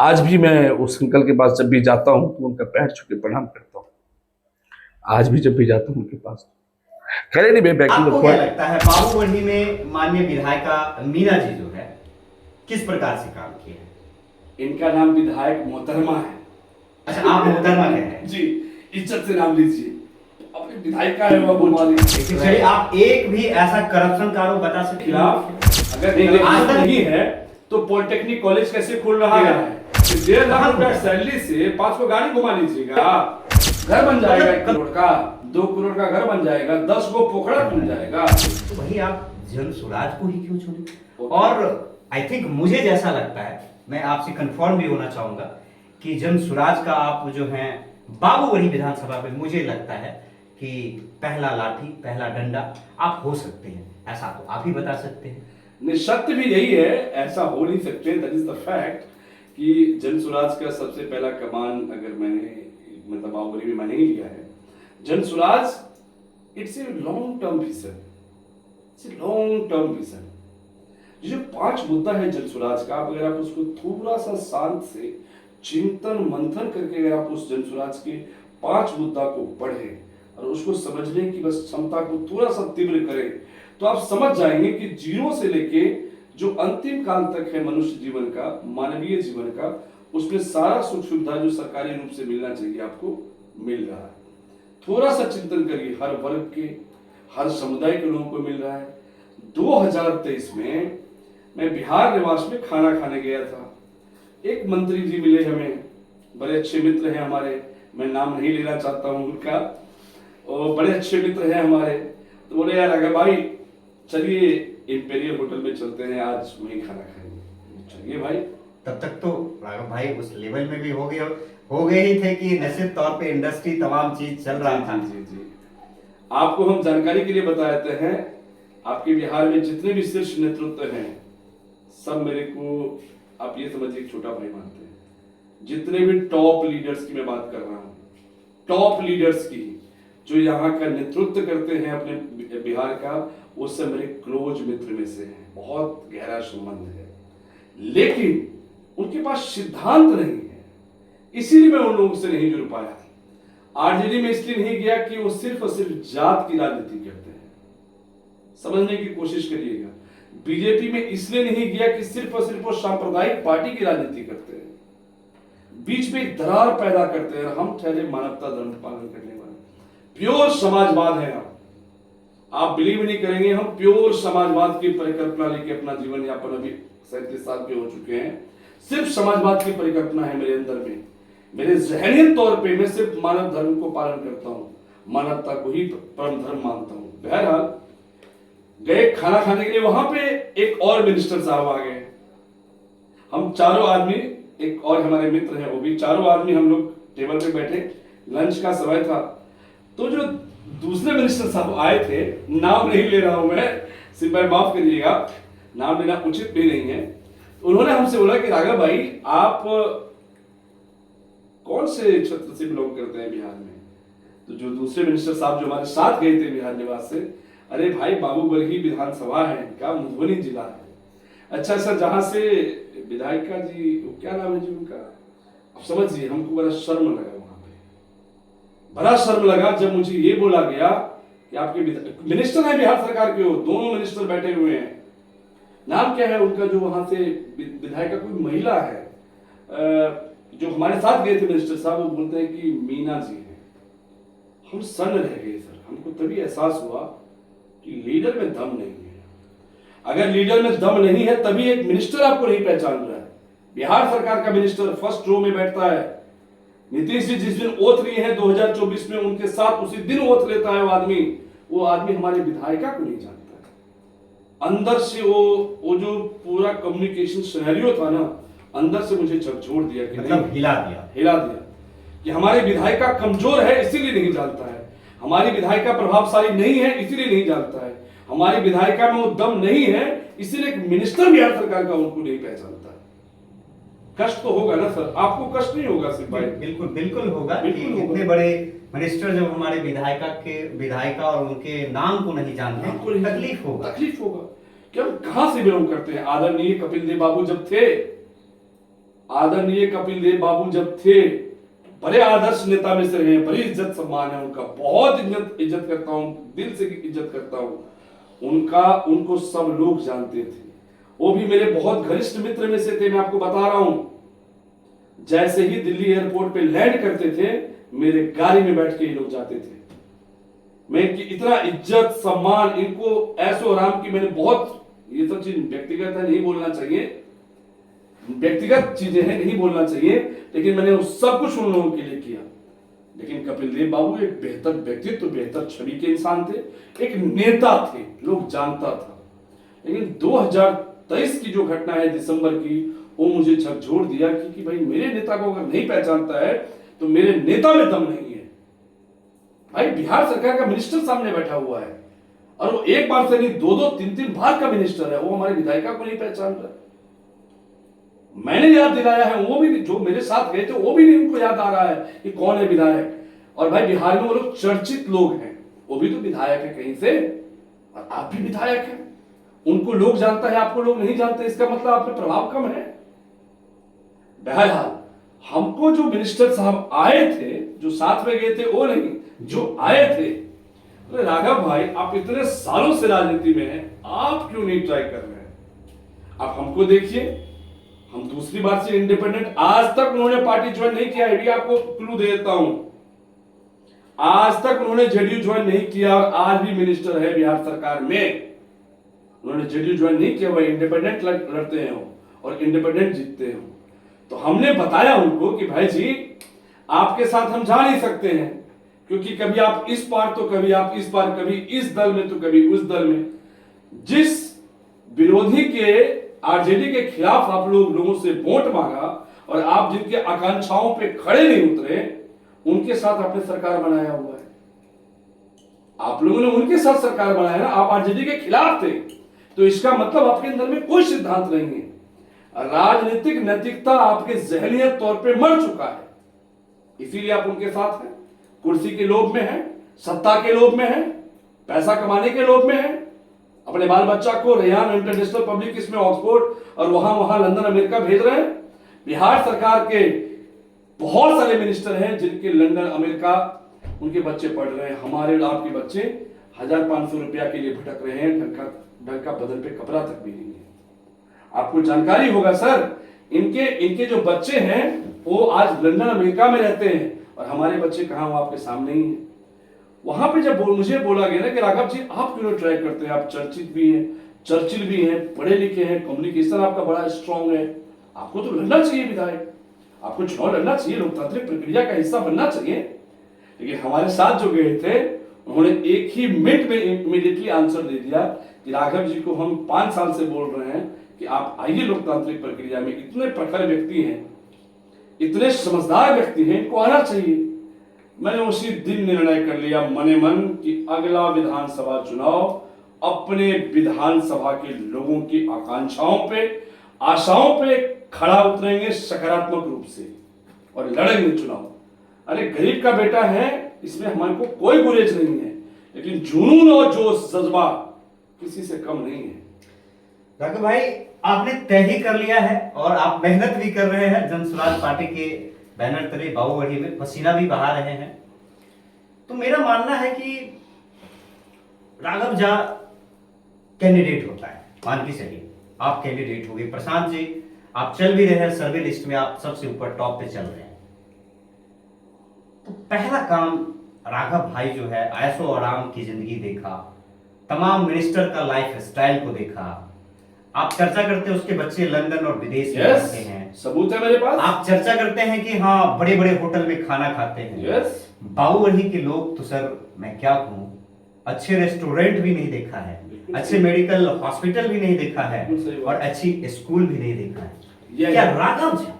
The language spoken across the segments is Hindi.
आज भी मैं उस अंकल के पास जब भी जाता हूँ तो उनका पैर छू के प्रणाम करता हूँ। आज भी जब भी जाता हूँ उनके पास। खैर नहीं, बैक टू आपको द क्या पॉइंट। लगता है बाबूगढ़ी में माननीय विधायिका मीना जी जो है किस प्रकार से काम किए हैं? इनका नाम विधायक मोहतरमा है। अच्छा, आप मोहतरमा कह रहे हैं। जी, इज्जत से नाम लीजिए। अपनी विधायिका है वो हमारी। चलिए, आप एक भी ऐसा करप्शन का आरोप बता सकते खिलाफ अगर आज तक नहीं है तो पॉलिटेक्निक कॉलेज कैसे खोल रहा है? 1.5 लाख रुपया सैलरी से 5 को गाड़ी घुमा लीजिएगा, घर बन जाएगा 1 करोड़ का, 2 करोड़ का घर बन जाएगा, 10 को पोखड़ा बन जाएगा। तो वही आप जन स्वराज को ही क्यों छोड़े? और आई थिंक मुझे जैसा लगता है, मैं आपसे कंफर्म भी होना चाहूंगा कि जन स्वराज का आप जो हैं बाबूगढ़ी विधानसभा में, मुझे लगता है कि पहला लाठी पहला डंडा आप हो सकते हैं। ऐसा तो आप ही बता सकते हैं। निसत्य भी यही है, ऐसा हो नहीं सकते। दैट इज द फैक्ट कि जन स्वराज का सबसे पहला कमान अगर मैंने मतलब बाबूगढ़ी में मैंने ही लिया है। जन Swaraj it's a long term vision, it's a long term vision. जो 5 मुद्दा है जन स्वराज का, अगर आप उसको थोड़ा सा शांत से चिंतन मंथन करके अगर आप उस जन स्वराज के 5 मुद्दा को पढ़ें और उसको समझने की बस क्षमता को थोड़ा सा तीव्र करें तो आप समझ जाएंगे कि जीरो से लेके जो अंतिम काल तक है मनुष्य जीवन का, मानवीय जीवन का, उसमें सारा सुख सुविधा जो सरकारी रूप से मिलना चाहिए आपको मिल रहा है। थोड़ा सा चिंतन करिए, हर वर्ग के हर समुदाय के लोगों को मिल रहा है। 2023 में मैं बिहार निवास में खाना खाने गया था। एक मंत्री जी मिले हमें, बड़े अच्छे मित्र हैं हमारे, मैं नाम नहीं लेना चाहता हूं उनका, और बड़े अच्छे मित्र हैं हमारे। तो बोले यार अगर भाई चलिए इंपेरियल होटल में चलते हैं, आज वहीं खाना खाएंगे। चलिए भाई। तब तक तो राघव भाई उस लेवल में भी हो गए ही थे कि निश्चित तौर पे इंडस्ट्री तमाम चीज चल रहा था। जी जी। आपको हम जानकारी के लिए बता देते हैं, आपके बिहार में जितने भी शीर्ष नेतृत्व हैं सब मेरे को आप ये समझिए छोटा भाई मानते हैं। जितने भी टॉप लीडर्स की मैं बात कर रहा हूँ, टॉप लीडर्स की जो यहाँ का नेतृत्व करते हैं अपने बिहार का, वो सब मेरे क्लोज मित्र में से हैं, बहुत गहरा संबंध है। लेकिन उनके पास सिद्धांत नहीं है, इसीलिए मैं उन लोगों से नहीं जुड़ पाया। आरजेडी में इसलिए नहीं गया कि वो सिर्फ और सिर्फ जात की राजनीति करते हैं, समझने की कोशिश करिएगा। बीजेपी में इसलिए नहीं गया कि सिर्फ और सिर्फ वो सांप्रदायिक पार्टी की राजनीति करते हैं, बीच में एक दरार पैदा करते हैं। हम ठहरे मानवता धर्म पालन करने वाले, प्योर समाजवाद है। आप बिलीव नहीं करेंगे, हम प्योर समाजवाद की परिकल्पना लेके अपना जीवन यापन अभी 37 साल के हो चुके हैं। सिर्फ समाजवाद की परिकल्पना है मेरे अंदर में। मेरे जहनी तौर पे मैं सिर्फ मानव धर्म को पालन करता हूं, मानवता को ही परम धर्म मानता हूं। बहरहाल गए खाना खाने के लिए, वहां पे एक और मिनिस्टर साहब आ गए। हम चारों आदमी, एक और हमारे मित्र हैं वो भी, चारों आदमी हम लोग टेबल पे बैठे, लंच का समय था। तो जो दूसरे मिनिस्टर साहब आए थे, नाम नहीं ले रहा हूं मैं, सिर्फ माफ करिएगा, नाम लेना उचित भी नहीं है। उन्होंने हमसे बोला कि राघव भाई आप कौन से क्षेत्र से बिलोंग करते हैं बिहार में? तो जो दूसरे मिनिस्टर साहब जो हमारे साथ गए थे बिहार निवास से, अरे भाई बाबूगढ़ी विधानसभा है इनका, मधुबनी जिला है। अच्छा सर, जहां से विधायिका जी, क्या नाम है जी उनका, अब समझिए हमको बड़ा शर्म लगा, वहां पे बड़ा शर्म लगा जब मुझे ये बोला गया कि आपके मिनिस्टर है बिहार सरकार के, हो दोनों मिनिस्टर बैठे हुए हैं। नाम क्या है उनका, जो वहां से विधायिका कोई महिला है जो हमारे साथ गए थे मिनिस्टर साहब, वो बोलते हैं कि मीना जी हैं। हम सन्न रह गए सर, हमको तभी एहसास हुआ कि लीडर में दम नहीं है। अगर लीडर में दम नहीं है तभी एक मिनिस्टर आपको नहीं पहचान रहा है। बिहार सरकार का मिनिस्टर फर्स्ट रो में बैठता है। नीतीश जी जिस दिन ओथ लिए हैं 2024 में, उनके साथ उसी दिन ओथ लेता है वो आदमी हमारे विधायिका को नहीं जानता है। अंदर से वो जो पूरा कम्युनिकेशन सिनेरियो था ना, अंदर से मुझे झकझोर दिया कि मतलब हिला दिया कि हमारी विधायिका कमजोर है इसीलिए नहीं जानता है, हमारी विधायिका प्रभावशाली नहीं है इसीलिए नहीं जानता है, हमारी विधायिका में वो दम नहीं है इसीलिए मिनिस्टर बिहार सरकार का उनको नहीं पहचानता है। कष्ट तो होगा ना सर, आपको कष्ट नहीं होगा सिर्फ भाई? बिल्कुल बिल्कुल होगा कि इतने बड़े मिनिस्टर जब हमारे विधायिका और उनके नाम को नहीं जानते, तकलीफ होगा कि हम कहां से बिलोंग करते हैं। आदरणीय कपिल देव बाबू जब थे, आदरणीय कपिल देव बाबू जब थे, बड़े आदर्श नेता में से रहे हैं, बड़ी इज्जत सम्मान है उनका, बहुत इज्जत करता हूं, दिल से इज्जत करता हूं उनको सब लोग जानते थे। वो भी मेरे बहुत घनिष्ठ मित्र में से थे। मैं आपको बता रहा हूं, जैसे ही दिल्ली एयरपोर्ट पे लैंड करते थे, मेरे गाड़ी में बैठ के ये लोग जाते थे। मैं इनकी इतना इज्जत सम्मान, इनको ऐसो आराम की मैंने बहुत, ये सब चीज व्यक्तिगत है, नहीं बोलना चाहिए, व्यक्तिगत चीजें हैं, नहीं बोलना चाहिए, लेकिन मैंने उस सब कुछ उन लोगों के लिए किया। लेकिन कपिल देव बाबू एक बेहतर व्यक्तित्व, बेहतर छवि के इंसान थे, एक नेता थे, लोग जानता था। लेकिन 2023 की जो घटना है दिसंबर की, वो मुझे झकझोर दिया कि भाई मेरे नेता को अगर नहीं पहचानता है तो मेरे नेता में दम नहीं है। भाई बिहार सरकार का मिनिस्टर सामने बैठा हुआ है, और वो एक बार से नहीं, दो दो तीन तीन बार का मिनिस्टर है, वो हमारे विधायिका को नहीं पहचान रहा। मैंने याद दिलाया है, वो भी जो मेरे साथ गए थे वो भी नहीं उनको याद आ रहा है कि कौन है विधायक। और भाई बिहार में वो लोग चर्चित लोग हैं, वो भी तो विधायक है कहीं से, और आप भी विधायक हैं। उनको लोग जानता है, आपको लोग नहीं जानते, इसका मतलब आप पे प्रभाव कम है। बहरहाल हमको जो मिनिस्टर साहब आए थे, जो साथ में गए थे वो नहीं, जो आए थे, अरे राघव भाई आप इतने सालों से राजनीति में हैं, आप क्यों नहीं ट्राई कर रहे हैं? आप हमको देखिए, हम दूसरी बार से इंडिपेंडेंट, आज तक उन्होंने पार्टी ज्वाइन नहीं किया है, भी आपको क्लू दे देता हूं। आज तक उन्होंने जेडीयू ज्वाइन नहीं किया, और आज भी मिनिस्टर है बिहार सरकार में। उन्होंने जेडीयू ज्वाइन नहीं किया, वह इंडिपेंडेंट लड़ते हैं और इंडिपेंडेंट जीतते हैं। तो हमने बताया उनको कि भाई जी आपके साथ हम जा नहीं सकते हैं, क्योंकि कभी आप इस पार तो कभी आप इस पार, कभी इस दल में तो कभी उस दल में। जिस विरोधी के, आरजेडी के खिलाफ आप लोगों से वोट मांगा, और आप जिनके आकांक्षाओं पे खड़े नहीं उतरे, उनके साथ आपने सरकार बनाया हुआ है। आप लोगों ने उनके साथ सरकार बनाया ना, आप आरजेडी के खिलाफ थे, तो इसका मतलब आपके अंदर में कोई सिद्धांत नहीं है। राजनीतिक नैतिकता आपके जहनियत तौर पे मर चुका है, इसीलिए आप उनके साथ हैं। कुर्सी के लोभ में हैं, सत्ता के लोभ में हैं, पैसा कमाने के लोभ में हैं, अपने बाल बच्चा को रेयान इंटरनेशनल पब्लिक इसमें ऑक्सफोर्ड और वहां लंदन अमेरिका भेज रहे हैं। बिहार सरकार के बहुत सारे मिनिस्टर हैं जिनके लंदन अमेरिका उनके बच्चे पढ़ रहे हैं। हमारे और आपके बच्चे 1500 रुपया के लिए भटक रहे हैं, ढंग का बदन पे कपड़ा तक भी नहीं है। आपको जानकारी होगा सर, इनके जो बच्चे हैं वो आज लंदन अमेरिका में रहते हैं, और हमारे बच्चे कहां, वो आपके सामने ही हैं। वहां पे जब मुझे बोला गया ना कि राघव जी आप क्यों ट्राई करते हैं, आप चर्चित भी हैं, चर्चिल भी हैं, पढ़े लिखे हैं, कम्युनिकेशन आपका बड़ा स्ट्रांग है, आपको तो लड़ना चाहिए विधायक, आपको चुनाव लड़ना चाहिए, लोकतांत्रिक प्रक्रिया का हिस्सा बनना चाहिए। लेकिन हमारे साथ जो गए थे उन्होंने एक ही मिनट में इमीडिएटली आंसर दे दिया कि राघव जी को हम 5 साल से बोल रहे हैं कि आप आइए लोकतांत्रिक प्रक्रिया में, इतने प्रखर व्यक्ति हैं, इतने समझदार व्यक्ति हैं, इनको आना चाहिए। मैंने उसी दिन निर्णय कर लिया मने मन कि अगला विधानसभा चुनाव अपने विधानसभा के लोगों की आकांक्षाओं पे, आशाओं पे खड़ा उतरेंगे सकारात्मक रूप से और लड़ेंगे चुनाव। अरे गरीब का बेटा है, इसमें हमारे को कोई गुरेज नहीं है, लेकिन जुनून और जोश जज्बा किसी से कम नहीं है। राघव भाई आपने तय ही कर लिया है और आप मेहनत भी कर रहे हैं, जन स्वराज पार्टी के बैनर तले बाबूगढ़ी में पसीना भी बहा रहे हैं। तो मेरा मानना है कि राघव झा कैंडिडेट होता है, मान के चलिए आप कैंडिडेट हो गए, प्रशांत जी आप चल भी रहे हैं सर्वे लिस्ट में, आप सबसे ऊपर टॉप पे चल रहे हैं। तो पहला काम राघव भाई जो है ऐशो आराम की जिंदगी देखा, तमाम मिनिस्टर का लाइफ स्टाइल को देखा, आप चर्चा करते हैं उसके बच्चे लंदन और विदेश में रहते हैं, सबूत है मेरे पास। आप चर्चा करते हैं कि हाँ बड़े बड़े होटल में खाना खाते हैं। बाबूगढ़ी के लोग तो सर मैं क्या कहूँ, अच्छे रेस्टोरेंट भी नहीं देखा है, अच्छे मेडिकल हॉस्पिटल भी नहीं देखा है, और अच्छी स्कूल भी नहीं देखा है। क्या राघव झा,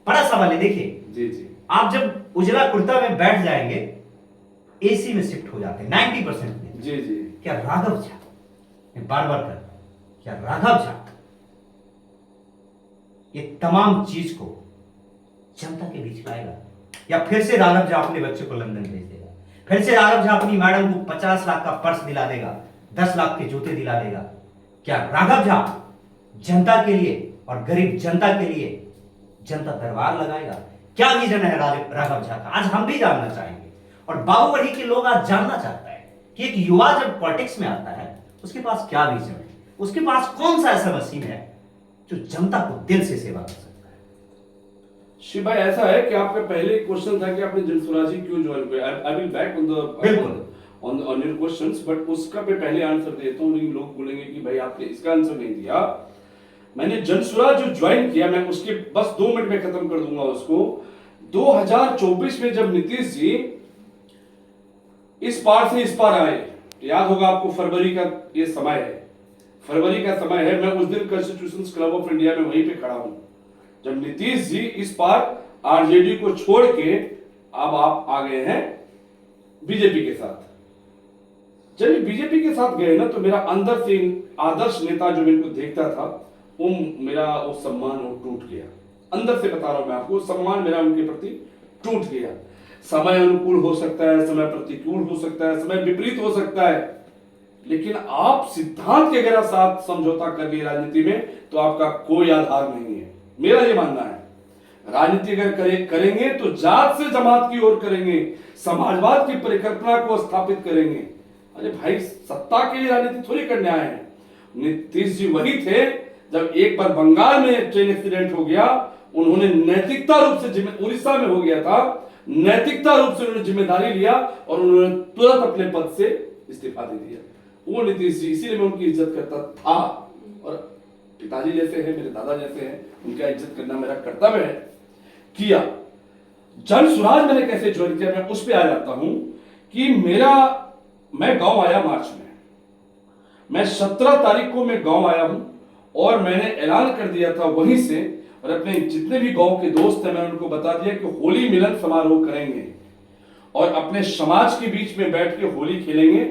बड़ा सवाल है, देखिए जी जी, आप जब उजला कुर्ता में बैठ जाएंगे एसी में शिफ्ट हो जाते हैं 90% में। जी जी, क्या राघव झा, मैं बार बार कर, क्या राघव झा ये तमाम चीज को जनता के बीच लाएगा, या फिर से राघव झा अपने बच्चे को लंदन भेज देगा, फिर से राघव झा अपनी मैडम को 50 लाख का पर्स दिला देगा, 10 लाख के जूते दिला देगा? क्या राघव झा जनता के लिए और गरीब जनता के लिए जनता दरबार लगाएगा? क्या विजन है राघव झा का? आज हम भी जानना चाहेंगे। और बाहुबली के लोग आज जानना चाहता है कि एक युवा जब पॉलिटिक्स में आता है उसके पास क्या विजन है, उसके पास कौन सा ऐसा मशीन है जो जनता को दिल से सेवा कर सकता है। शिव भाई, ऐसा है कि आपका पहले क्वेश्चन था कि आपने जनसुराजी क्यों ज्वाइन किया। I will back on the बिल्कुल ऑन योर क्वेश्चंस, बट उसका मैं पहले आंसर देता हूँ। लेकिन लोग बोलेंगे कि भाई आपने इसका आंसर नहीं दिया। मैंने जनसुराज जो ज्वाइन किया, मैं उसके बस 2 मिनट में खत्म कर दूंगा उसको। 2024 में जब नीतीश जी इस पार से इस पार आए, याद होगा आपको, फरवरी का ये समय है, फरवरी का समय है। मैं उस दिन कॉन्स्टिट्यूशन क्लब ऑफ इंडिया में वहीं पे खड़ा हूं जब नीतीश जी इस पार आरजेडी को छोड़ के अब आप आ गए हैं बीजेपी के साथ। जब ये बीजेपी के साथ गए ना, तो मेरा अंदर से आदर्श नेता जो मेरे को देखता था, वो मेरा वो सम्मान वो टूट गया। अंदर से बता रहा हूं मैं आपको, सम्मान मेरा उनके प्रति टूट गया। समय अनुकूल हो सकता है, समय प्रतिकूल हो सकता है, समय विपरीत हो सकता है, लेकिन आप सिद्धांत के अगर साथ समझौता कर लिए राजनीति में तो आपका कोई आधार नहीं है। मेरा ये मानना है, राजनीति अगर करेंगे तो जात से जमात की ओर करेंगे, समाजवाद की परिकल्पना को स्थापित करेंगे। अरे भाई, सत्ता के लिए राजनीति थोड़ी करने आए हैं। नीतीश जी वही थे जब एक बार बंगाल में ट्रेन एक्सीडेंट हो गया, उन्होंने नैतिकता रूप से, उड़ीसा में हो गया था, नैतिकता रूप से उन्होंने जिम्मेदारी लिया और उन्होंने तुरंत अपने पद से इस्तीफा दे दिया। वो नीतीश जी, इसीलिए मैं उनकी इज्जत करता था। और पिताजी जैसे हैं, मेरे दादा जैसे हैं, उनका इज्जत करना मेरा कर्तव्य है, किया। जन सुराज मैंने कैसे ज्वाइन किया, मैं उस पर आ जाता हूं कि मैं गांव आया मार्च में। मैं 17 तारीख को मैं गांव आया हूं और मैंने ऐलान कर दिया था वहीं से, और अपने जितने भी गांव के दोस्त हैं मैंने उनको बता दिया कि होली मिलन समारोह करेंगे और अपने समाज के बीच में बैठ के होली खेलेंगे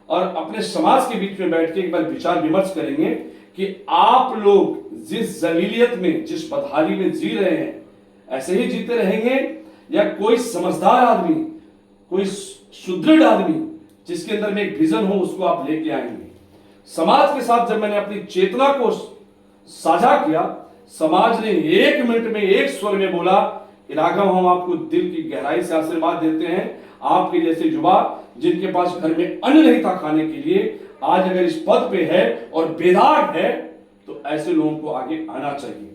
और अपने समाज के बीच में बैठ के एक बार विचार विमर्श करेंगे कि आप लोग जिस जलीलियत में, जिस बदहाली में जी रहे हैं, ऐसे ही जीते रहेंगे या कोई समझदार आदमी, कोई सुदृढ़ आदमी जिसके अंदर में एक विजन हो, उसको आप लेके आएंगे। समाज के साथ जब मैंने अपनी चेतना को साझा किया, समाज ने 1 मिनट में एक स्वर में बोला कि राघव, हम आपको दिल की गहराई से आशीर्वाद देते हैं। आपके जैसे युवा जिनके पास घर में अन्न नहीं था खाने के लिए, आज अगर इस पद पे है और बेदाग है, तो ऐसे लोगों को आगे आना चाहिए।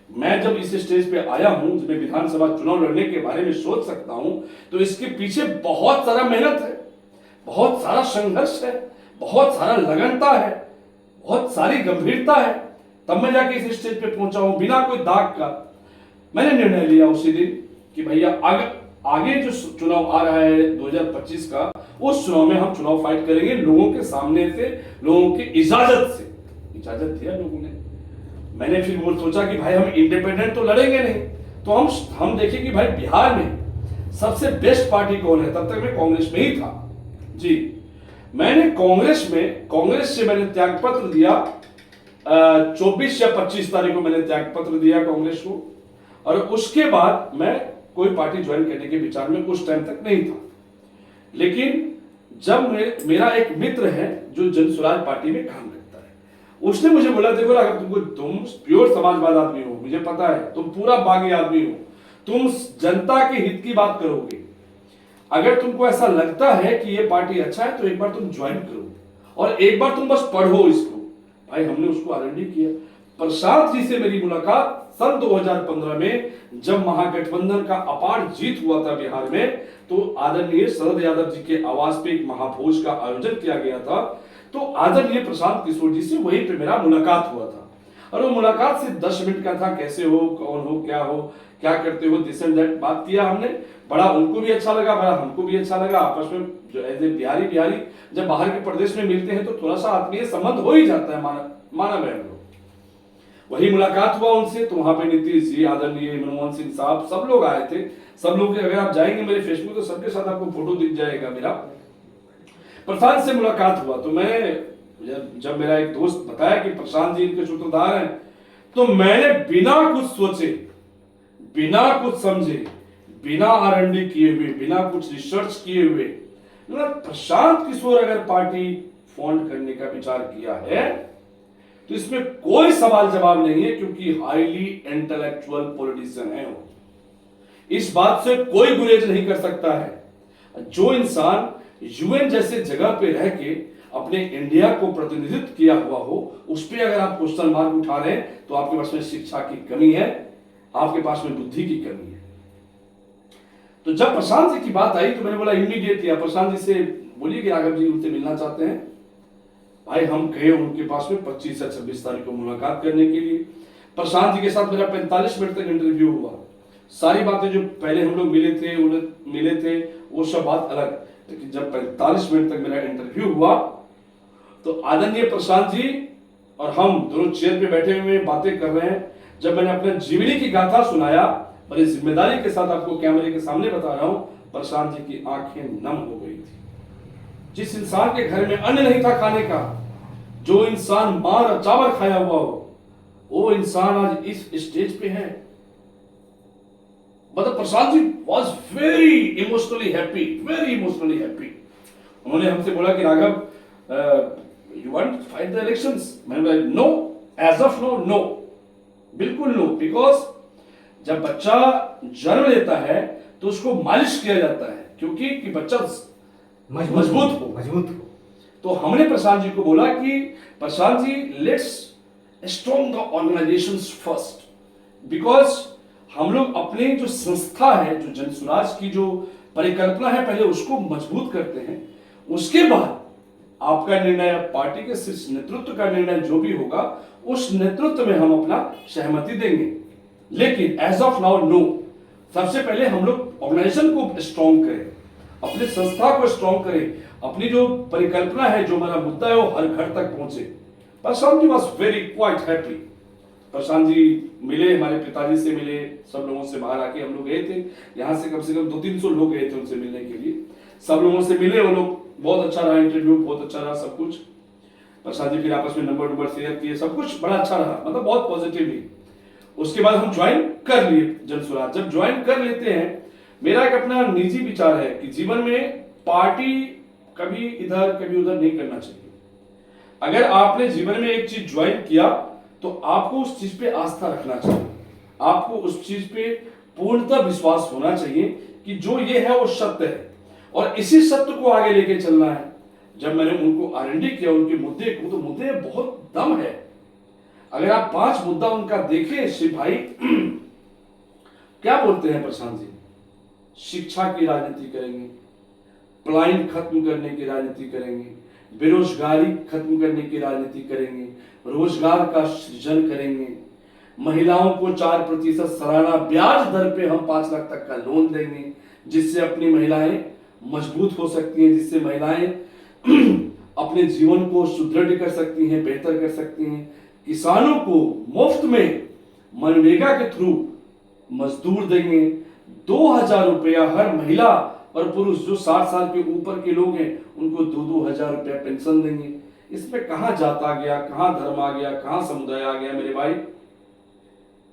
मैं जब इस स्टेज पे आया हूं, जब मैं विधानसभा चुनाव लड़ने के बारे में सोच सकता हूं, तो इसके पीछे बहुत सारा मेहनत है, बहुत सारा संघर्ष है, बहुत सारा लगनता है, बहुत सारी गंभीरता है, तब मैं जाके इस स्टेज पे पहुंचा हूं बिना कोई दाग का। मैंने निर्णय लिया उसी दिन कि भैया आगे जो चुनाव आ रहा है 2025 का, उस चुनाव में हम चुनाव फाइट करेंगे लोगों के सामने से, लोगों की इजाजत से। इजाजत दिया लोगों ने। मैंने फिर वो सोचा कि भाई हम इंडिपेंडेंट तो लड़ेंगे नहीं, तो हम देखें कि भाई बिहार में सबसे बेस्ट पार्टी कौन है। तब तक मैं कांग्रेस में ही था जी। मैंने कांग्रेस से मैंने त्यागपत्र दिया 24 या 25 तारीख को मैंने त्यागपत्र दिया कांग्रेस को, और उसके बाद मैं कोई पार्टी ज्वाइन करने के विचार में उस टाइम तक नहीं था। लेकिन जब मेरा एक मित्र है जो जनसुराज पार्टी में काम करता है, उसने मुझे बोला, देखो अगर तुम प्योर समाजवाद आदमी हो, मुझे पता है तुम पूरा बागी आदमी हो, तुम जनता के हित की बात करोगे, अगर तुमको ऐसा लगता है कि ये पार्टी अच्छा है तो एक बार तुम ज्वाइन करो और एक बार तुम बस पढ़ो इसको। भाई हमने उसको आरएनडी किया। प्रशांत जी से मेरी मुलाकात सन 2015 में जब महागठबंधन का अपार जीत हुआ था बिहार में, तो आदरणीय शरद यादव जी के आवास पे एक महाभोज का आयोजन किया गया था। तो आदरणीय प्रशांत किशोर जी से वहीं पे मेरा मुलाकात हुआ था, और वो मुलाकात से 10 मिनट का था। कैसे हो, कौन हो, क्या करते हो, दिस एंड दैट बात किया हमने। बड़ा उनको भी अच्छा लगा, बड़ा हमको भी अच्छा लगा। आपस में जो एज ए बिहारी जब बाहर के प्रदेश में मिलते हैं तो थोड़ा सा आत्मीय संबंध हो ही जाता है, माना बहन लोग। वही मुलाकात हुआ उनसे, तो वहां पे नीतीश जी, आदरणीय मनमोहन सिंह साहब, सब लोग आए थे। सब लोग, अगर आप जाएंगे मेरे फेसबुक तो सबके साथ आपको फोटो दिख जाएगा मेरा। प्रशांत से मुलाकात हुआ तो मैं जब मेरा एक दोस्त बताया कि प्रशांत जी इनके सूत्रधार हैं, तो मैंने बिना कुछ सोचे, बिना कुछ समझे, बिना आरएनडी किए हुए, बिना कुछ रिसर्च किए हुए, प्रशांत किशोर अगर पार्टी फॉर्म करने का विचार किया है तो इसमें कोई सवाल जवाब नहीं है, क्योंकि हाईली इंटेलेक्चुअल पॉलिटिशियन है वो। इस बात से कोई गुरेज नहीं कर सकता है। जो इंसान यूएन जैसे जगह पे रह के अपने इंडिया को प्रतिनिधित्व किया हुआ हो, उस पर अगर आप क्वेश्चन मार्क उठा रहे हैं तो आपके पास में शिक्षा की कमी है, आपके पास में बुद्धि की कमी है। तो जब प्रशांत जी की बात आई तो मैंने बोला इमीडिएटली प्रशांत जी से बोलिए कि राघव जी उनसे मिलना चाहते हैं। भाई हम गए उनके पास में 25 या 26 तारीख को मुलाकात करने के लिए। प्रशांत जी के साथ मेरा 45 मिनट तक इंटरव्यू हुआ। सारी बातें जो पहले हम लोग मिले थे वो सब बात अलग, लेकिन जब 45 मिनट तक मेरा इंटरव्यू हुआ तो आदरणीय प्रशांत जी और हम दोनों चेयर पे बैठे हुए बातें कर रहे हैं। जब मैंने अपने जीवनी की गाथा सुनाया, बड़ी जिम्मेदारी के साथ आपको कैमरे के सामने बता रहा हूं, प्रशांत जी की आंखें नम हो गई थी। जिस इंसान के घर में अन्न नहीं था खाने का, जो इंसान मार चावल खाया हुआ हो, वो इंसान आज इस स्टेज पे है। मतलब Prashant ji was very emotionally happy. उन्होंने हमसे बोला कि Raghav you want to fight the elections. मैंने बोला नो, एज ऑफ नो, बिल्कुल नो। बिकॉज जब बच्चा जन्म लेता है तो उसको मालिश किया जाता है, क्योंकि कि बच्चा मजबूत हो। तो हमने प्रशांत जी को बोला कि Prashant ji let's strong the organisations first, because हम लोग अपने जो संस्था है, जो जन स्वराज की जो परिकल्पना है, पहले उसको मजबूत करते हैं। उसके बाद आपका निर्णय, पार्टी के शीर्ष नेतृत्व का निर्णय जो भी होगा, उस नेतृत्व में हम अपना सहमति देंगे। लेकिन एज ऑफ नाउ नो। सबसे पहले हम लोग ऑर्गेनाइजेशन को स्ट्रॉन्ग करें, अपनी संस्था को स्ट्रॉन्ग करें, अपनी जो परिकल्पना है, जो हमारा मुद्दा है, वो हर घर तक पहुंचे। प्रशांत ji was very quite happy. Prashant ji मिले, हमारे पिताजी से मिले, सब लोगों से बाहर आके हम लोग गए थे। यहाँ से कम 200-300 लोग गए थे उनसे मिलने के लिए। सब लोगों से मिले, वो लोग बहुत अच्छा रहा, इंटरव्यू बहुत अच्छा रहा, सब कुछ। प्रशांत जी फिर आपस में नंबर शेयर किए, सब कुछ बड़ा अच्छा रहा, मतलब बहुत पॉजिटिवली। उसके बाद हम ज्वाइन कर लिए जन स्वराज। जब ज्वाइन कर लेते हैं, मेरा एक अपना निजी विचार है कि जीवन में पार्टी कभी इधर कभी उधर नहीं करना चाहिए। अगर आपने जीवन में एक चीज ज्वाइन किया तो आपको उस चीज पे आस्था रखना चाहिए, आपको उस चीज पे पूर्णतः विश्वास होना चाहिए कि जो ये है वो सत्य है, और इसी सत्य को आगे लेके चलना है। जब मैंने उनको R&D किया, उनके मुद्दे को, तो मुद्दे बहुत दम है। अगर आप 5 मुद्दा उनका देखें शिव भाई, क्या बोलते हैं प्रशांत जी? शिक्षा की राजनीति करेंगे, पलायन खत्म करने की राजनीति करेंगे, बेरोजगारी खत्म करने की राजनीति करेंगे, रोजगार का सृजन करेंगे, महिलाओं को 4% सालाना ब्याज दर पे हम 5 लाख तक का लोन देंगे, जिससे अपनी महिलाएं मजबूत हो सकती हैं, जिससे महिलाएं अपने जीवन को सुदृढ़ कर सकती हैं, बेहतर कर सकती हैं। किसानों को मुफ्त में मनरेगा के थ्रू मजदूर देंगे। 2000 रुपया हर महिला और पुरुष जो 60 साल के ऊपर के लोग हैं, उनको 2-2 हजार रुपया पेंशन देंगे। इसमें कहां जात आ गया, कहां धर्म आ गया, कहां समुदाय आ गया मेरे भाई?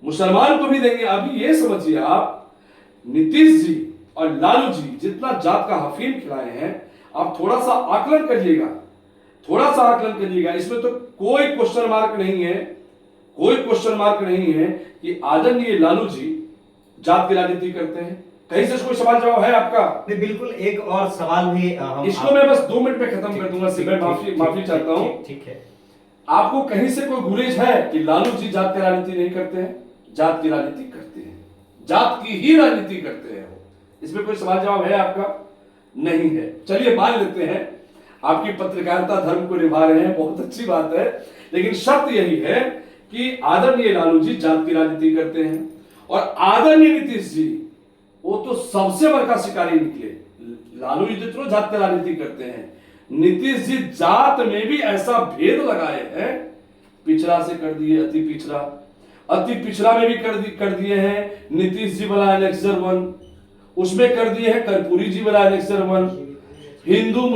मुसलमान को भी देंगे। अभी ये समझिए आप, नीतीश जी और लालू जी जितना जात का हफीम खिलाए हैं, आप थोड़ा सा आकलन करिएगा, थोड़ा सा आकलन करिएगा। इसमें तो कोई क्वेश्चन मार्क नहीं है, कोई क्वेश्चन मार्क नहीं है कि आदरणीय लालू जी जात की राजनीति करते हैं। कहीं से कोई सवाल जवाब है आपका? नहीं, बिल्कुल। एक और सवाल भी इसको मैं बस 2 मिनट में खत्म कर दूंगा। सिर्फ माफी चाहता हूं। ठीक है। आपको कहीं से कोई गुरेज है कि लालू जी जात की राजनीति नहीं करते हैं? जात की राजनीति करते हैं, जात की ही राजनीति करते हैं वो। इसमें कोई सवाल जवाब है आपका? नहीं है। चलिए मान लेते हैं आपकी पत्रकारिता धर्म को निभा रहे हैं, बहुत अच्छी बात है। लेकिन शर्त यही है कि आदरणीय लालू जी जात की राजनीति करते हैं, और आदरणीय नीतीश जी वो तो सबसे बड़का शिकारी निकले। लालू जी तो जात की राजनीति करते हैं, नीतीश जी जात में भी ऐसा भेद लगाए हैं, पिछड़ा से कर दिए अति पिछड़ा, अति पिछड़ा में भी कर दिए हैं नीतीश जी वाला एनेक्सर 1, उसमें कर दिए हैं कर्पूरी जी वाला एनेक्सर 1। हिंदू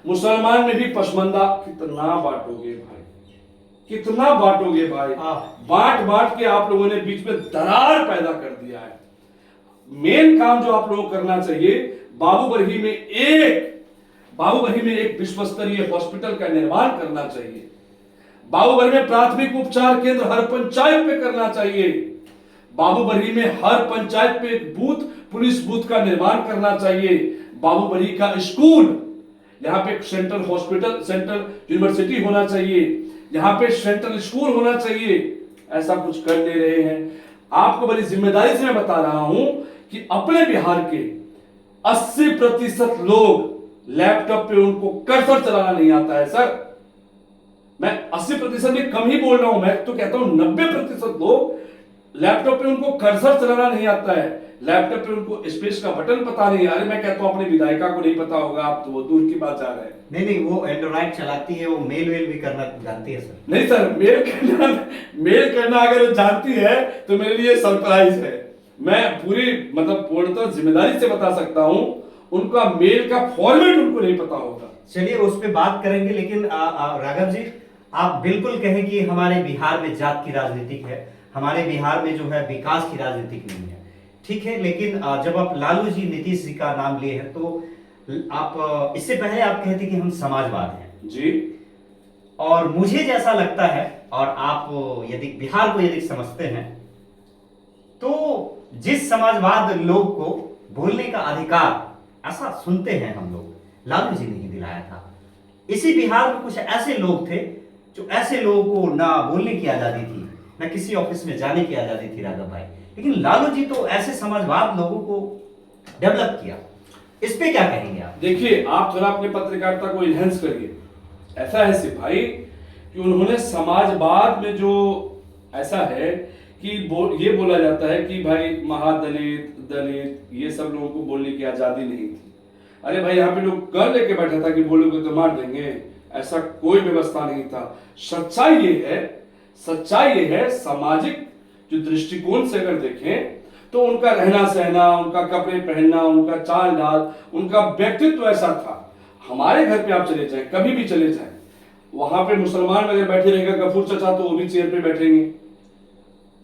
मुसलमान में भी पसमंदा। कितना बांटोगे भाई, कितना बांटोगे भाई? बांट के आप लोगों ने बीच में दरार पैदा कर दिया है। मेन काम जो आप लोगों को करना चाहिए, बाबूबरही में एक विश्व स्तरीय हॉस्पिटल का निर्माण करना चाहिए। बाबूबरी में प्राथमिक उपचार केंद्र हर पंचायत पे करना चाहिए। बाबूबरी में हर पंचायत पे एक बूथ, पुलिस बूथ का निर्माण करना चाहिए। बाबूबरी का स्कूल, यहाँ पे सेंट्रल हॉस्पिटल, सेंट्रल यूनिवर्सिटी होना चाहिए, यहाँ पे सेंट्रल स्कूल होना चाहिए। ऐसा कुछ कर ले रहे हैं। आपको बड़ी जिम्मेदारी से मैं बता रहा हूं कि अपने बिहार के 80% लोग लैपटॉप पे उनको कर्सर चलाना नहीं आता है सर। मैं 80% में कम ही बोल रहा हूं, मैं तो कहता हूं 90% लोग लैपटॉप पे उनको कर्सर चलाना नहीं आता है। लैपटॉप पे उनको स्पेस का बटन पता नहीं। अरे मैं कहता हूं अपने विधायिका को नहीं पता होगा, आप तो वो दूर की बात जा रहे हैं। नहीं, वो एंड्रॉइड चलाती है, वो मेल वेल भी करना जानती है सर। नहीं सर, मेल करना अगर वो जानती है तो मेरे लिए सरप्राइज है। मैं पूरी मतलब पूर्णतः जिम्मेदारी से बता सकता हूं, उनका मेल का फॉर्मेट उनको नहीं पता होगा। चलिए उस पे बात करेंगे, लेकिन राघव जी, आप बिल्कुल कहें कि हमारे बिहार में जात की राजनीति है, हमारे बिहार में जो है विकास की राजनीति नहीं है, ठीक है। लेकिन जब आप लालू जी, नीतीश जी का नाम लिए हैं, तो आप इससे पहले आप कहते कि हम समाजवाद हैं जी। और मुझे जैसा लगता है, और आप यदि बिहार को यदि समझते हैं, तो जिस समाजवाद लोग को बोलने का अधिकार, ऐसा सुनते हैं हम लोग, लालू जी ने ही दिलाया था। इसी बिहार में कुछ ऐसे लोग थे जो ऐसे लोगों को ना बोलने की आजादी थी, ना किसी ऑफिस में जाने की आजादी थी राघव भाई, लेकिन लालू जी तो ऐसे समाजवाद लोगों को डेवलप किया। इस पे क्या कहेंगे आप? देखिए, आप थोड़ा अपने पत्रकारिता को इनहेंस करिए। ऐसा है सिर्फ भाई कि उन्होंने समाजवाद में जो ऐसा है कि ये बोला जाता है कि भाई महादलित, दलित, ये सब लोगों को बोलने की आजादी नहीं थी। अरे भाई, यहाँ पे लोग कर लेके बैठा था कि बोलोगे तो मार देंगे, ऐसा कोई व्यवस्था नहीं था। सच्चाई ये है सामाजिक जो दृष्टिकोण से अगर देखें तो उनका रहना सहना, उनका कपड़े पहनना, उनका चाल ढाल, उनका व्यक्तित्व ऐसा था। हमारे घर पे आप चले जाएं, कभी भी चले जाएं, वहां पे मुसलमान अगर बैठे रहेगा गफूर चाचा, तो वो भी चेयर पे बैठेंगे।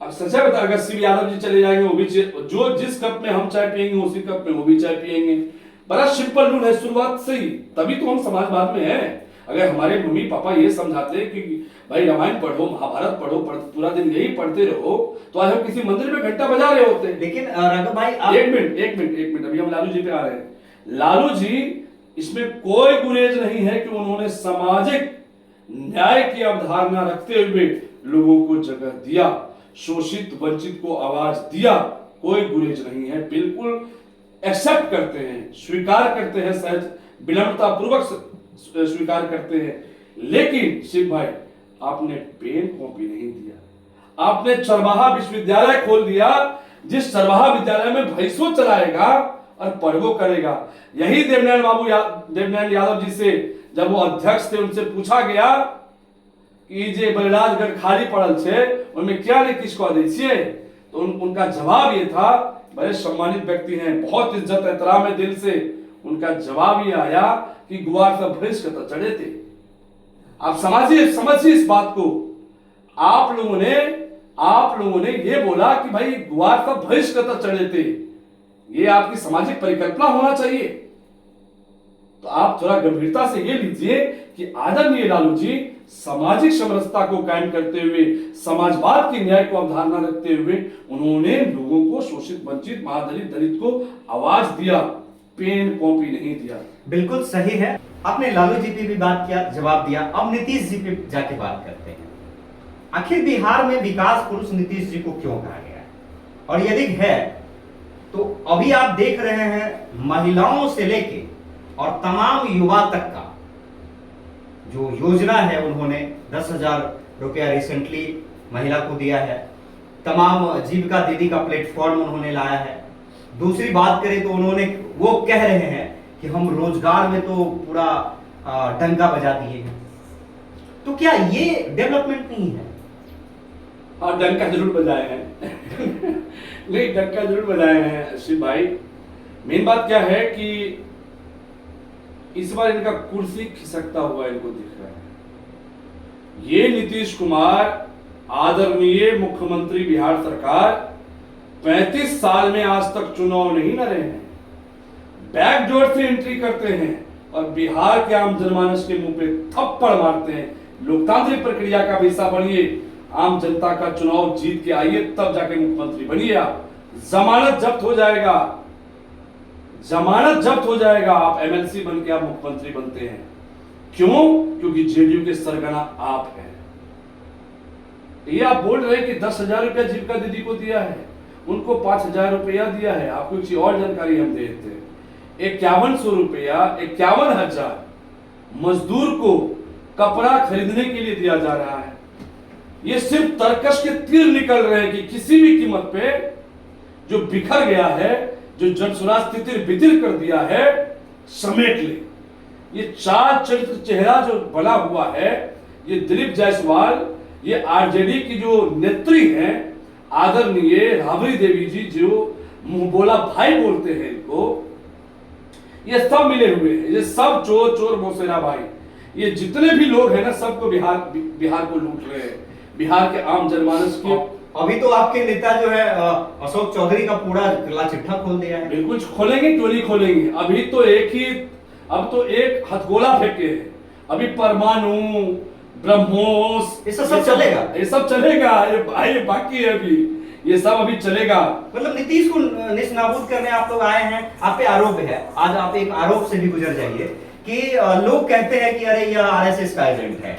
अब सच्चाई बता, अगर शिव यादव जी चले जाएंगे, वो भी जो जिस कप में हम चाय पियेंगे उसी कप में वो भी चाय पियेंगे। बड़ा सिंपल रूल है शुरुआत से ही, तभी तो हम समाजवाद में हैं। अगर हमारे मम्मी पापा ये समझाते कि भाई रामायण पढ़ो, महाभारत पढ़ो, पूरा दिन यही पढ़ते रहो, तो आज हम किसी मंदिर में घंटा बजा रहे होते। लेकिन राघव भाई एक मिनट, अभी हम लालू जी पे आ रहे हैं। लालू जी, इसमें कोई गुरेज नहीं है कि उन्होंने सामाजिक न्याय की अवधारणा रखते हुए लोगों को जगह दिया, शोषित वंचित को आवाज दिया। कोई गुरेज नहीं है, बिल्कुल एक्सेप्ट करते हैं, स्वीकार करते हैं, सहज विनम्रता पूर्वक स्वीकार करते हैं। लेकिन शिव भाई, आपने पेन कॉपी नहीं दिया। आपने चरवाहा विश्वविद्यालय खोल दिया, जिस चरवाहा विद्यालय में भैंसों चलाएगा और पढ़वो करेगा। यही देवनारायण यादव जी से जब वो अध्यक्ष थे, उनसे पूछा गया कि जे बलिराजगढ़ खाली पड़ल छे, उनमें क्या नहीं किसको दे छिए, तो उनका जवाब ये था, बड़े सम्मानित व्यक्ति हैं, बहुत इज्जत एहतराम है दिल से, उनका जवाब ये आया कि गुआर सब भैंस तो चढ़े थे। आप समझिए इस बात को। आप लोगों ने ये बोला कि भाई गुआर सब भैंस तो चढ़े थे। ये आपकी सामाजिक परिकल्पना होना चाहिए। तो आप थोड़ा गंभीरता से ये लीजिए कि आदरणीय लालू जी सामाजिक समरसता को कायम करते हुए, समाजवाद की न्याय को अवधारणा रखते हुए, उन्होंने लोगों को, शोषित वंचित महादलित दलित को आवाज दिया, पेन कॉपी नहीं दिया। बिल्कुल सही है, आपने लालू जी पे भी बात किया, जवाब दिया। अब नीतीश जी पे जाके बात करते हैं। आखिर बिहार में विकास पुरुष नीतीश जी को क्यों कहा गया है, और यदि है तो अभी आप देख रहे हैं महिलाओं से लेके और तमाम युवा तक का जो योजना है, उन्होंने 10,000 रुपया रिसेंटली महिला को दिया है। तमाम जीविका दीदी का प्लेटफॉर्म उन्होंने लाया है। दूसरी बात करें तो उन्होंने, वो कह रहे हैं कि हम रोजगार में तो पूरा डंका बजा दिए हैं। तो क्या ये डेवलपमेंट नहीं है? हाँ, डंका जरूर बजाए हैं नहीं, डंका जरूर बजाए हैं शिव भाई। मेन बात क्या है कि इस बार इनका कुर्सी खिसकता हुआ इनको दिख रहा है। ये नीतीश कुमार, आदरणीय मुख्यमंत्री बिहार सरकार, 35 साल में आज तक चुनाव नहीं लड़े हैं, बैकडोर से एंट्री करते हैं और बिहार के आम जनमानस के मुंह पे थप्पड़ मारते हैं। लोकतांत्रिक प्रक्रिया का भी हिस्सा बनिए, आम जनता का चुनाव जीत के आइए, तब जाके मुख्यमंत्री बनिए आप। जमानत जब्त हो जाएगा, जमानत जब्त हो जाएगा, आप एमएलसी बन के आप मुख्यमंत्री बनते हैं। क्यों? क्योंकि जेडीयू के सरगना आप हैं। ये आप बोल रहे हैं कि 10,000 रुपया जीविका दीदी को दिया है, उनको 5,000 रुपया दिया है। आपको एक और जानकारी हम देते हैं, 5100 रुपया, 51,000 मजदूर को कपड़ा खरीदने के लिए दिया जा रहा है। ये सिर्फ तर्कश के तीर निकल रहे हैं कि किसी भी कीमत पे जो बिखर गया है, जो जनसुराज तितिर बितिर कर दिया है, समेट ले। ये चार चरित्र चेहरा जो बना हुआ है, ये दिलीप जायसवाल, ये आरजेडी की जो नेत्री हैं आदरणीय राबड़ी देवी जी, जो मुंह बोला भाई बोलते हैं इनको, ये सब मिले हुए हैं। ये सब चोर चोर मौसेरा भाई, ये जितने भी लोग हैं ना, सबको बिहार को लूट रहे हैं, बिहार के आम जनमानस को। अभी तो आपके नेता जो है अशोक चौधरी का पूरा गला चिट्ठा खोल दिया है। बिल्कुल खोलेंगे, क्यों नहीं खोलेंगे। अभी तो अब तो एक हथगोला फेंके है। अभी परमाणु, ब्रह्मोस, ये सब चलेगा, ये सब चलेगा, ये बाकी है अभी, ये सब अभी चलेगा। मतलब नीतीश को निस्नाबूद करने आप लोग आए हैं। आप पे आरोप है, आज आप एक आरोप से भी गुजर जाइए कि लोग कहते हैं कि अरे यह आरएसएस का एजेंट है।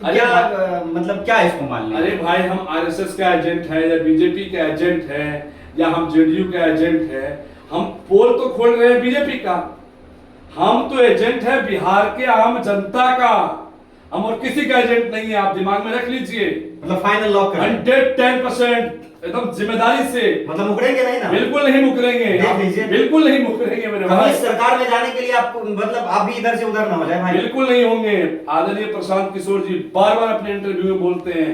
अरे क्या मतलब क्या इसको मान लिया? अरे भाई, हम आरएसएस का एजेंट है या बीजेपी का एजेंट है या हम जेडीयू का एजेंट है? हम पोल तो खोल रहे हैं बीजेपी का। हम तो एजेंट है बिहार के आम जनता का, हम और किसी का एजेंट नहीं है। आप दिमाग में रख लीजिए, मतलब फाइनल लॉक कर 110% एकदम जिम्मेदारी से। मतलब मुकरेंगे नहीं ना? बिल्कुल नहीं मुकरेंगे, बिल्कुल नहीं मुकरेंगे मेरे भाई। सरकार में जाने के लिए आपको मतलब आप भी इधर से उधर ना हो जाए भाई। बिल्कुल नहीं होंगे। आदरणीय प्रशांत किशोर जी बार बार अपने इंटरव्यू में बोलते हैं,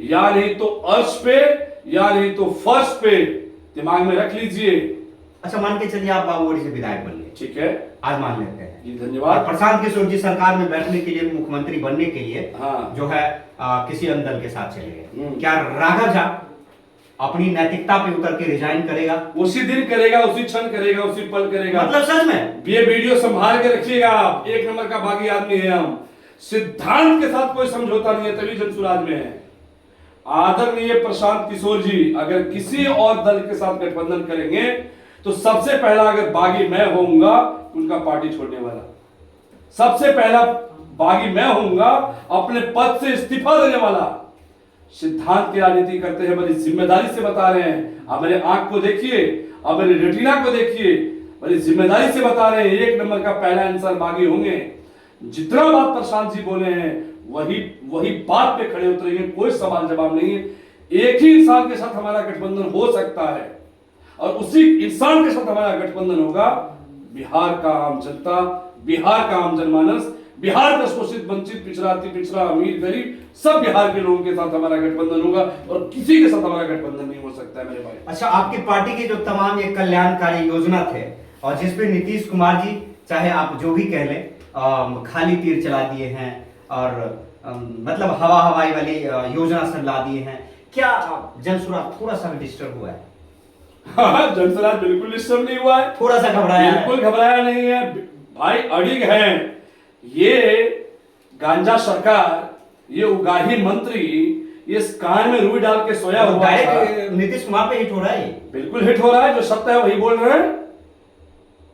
या नहीं तो अर्श पे या नहीं तो फर्श पे, दिमाग में रख लीजिए। अच्छा, मान के चलिए आप बाबूगढ़ी से विधायक बन गए, ठीक है, आज मान लेते हैं जी, धन्यवाद। प्रशांत किशोर जी सरकार में बैठने के लिए, मुख्यमंत्री बनने के लिए हाँ। जो है किसी अन्य दल के साथ चले गए, क्या राघव झा अपनी नैतिकता पे उतर के रिजाइन करेगा? उसी दिन करेगा, उसी क्षण करेगा, उसी पल करेगा। मतलब सच में ये वीडियो संभाल के रखिएगा आप, एक नंबर का बागी आदमी है हम। सिद्धांत के साथ कोई समझौता नहीं है, तभी जनसुराज में है। आदरणीय प्रशांत किशोर जी अगर किसी और दल के साथ गठबंधन करेंगे तो सबसे पहला, अगर बागी मैं होऊंगा, उनका पार्टी छोड़ने वाला सबसे पहला बागी मैं होऊंगा, अपने पद से इस्तीफा देने वाला। सिद्धांत की राजनीति करते हैं, बड़ी जिम्मेदारी से बता रहे हैं। आप मेरे आंख को देखिए, आप मेरे रेटिना को देखिए, बड़ी जिम्मेदारी से बता रहे हैं। एक नंबर का पहला इंसान बागी होंगे। जितना बात प्रशांत जी बोले हैं वही बात पे खड़े उतरेंगे, कोई सवाल जवाब नहीं है। एक ही इंसान के साथ हमारा गठबंधन हो सकता है और उसी इंसान के साथ हमारा गठबंधन होगा बिहार का आम जनता, बिहार का आम जनमानस, बिहार का शोषित, वंचित, पिछड़ा, अति पिछड़ा, अमीर, गरीब, सब बिहार के लोगों के साथ हमारा गठबंधन होगा और किसी के साथ हमारा गठबंधन नहीं हो सकता है मेरे भाई। अच्छा, आपकी पार्टी के जो तमाम ये कल्याणकारी योजना थे और जिसपे नीतीश कुमार जी, चाहे आप जो भी कह लें, खाली तीर चला दिए हैं और मतलब हवाई वाली योजना सब ला दिए हैं, क्या जनसुराज थोड़ा सा भी डिस्टर्ब हुआ है? हाँ, जनसुराज बिल्कुल डिस्टर्ब नहीं हुआ है, थोड़ा सा घबराया? बिल्कुल घबराया नहीं है भाई, अड़िग है। ये गांजा सरकार, ये उगाही मंत्री, ये कान में रुई डाल के सोया हुआ डायरेक्ट नीतीश कुमार पे हिट हो रहा है। बिल्कुल हिट हो रहा है। जो सत्य है वही बोल रहे हैं,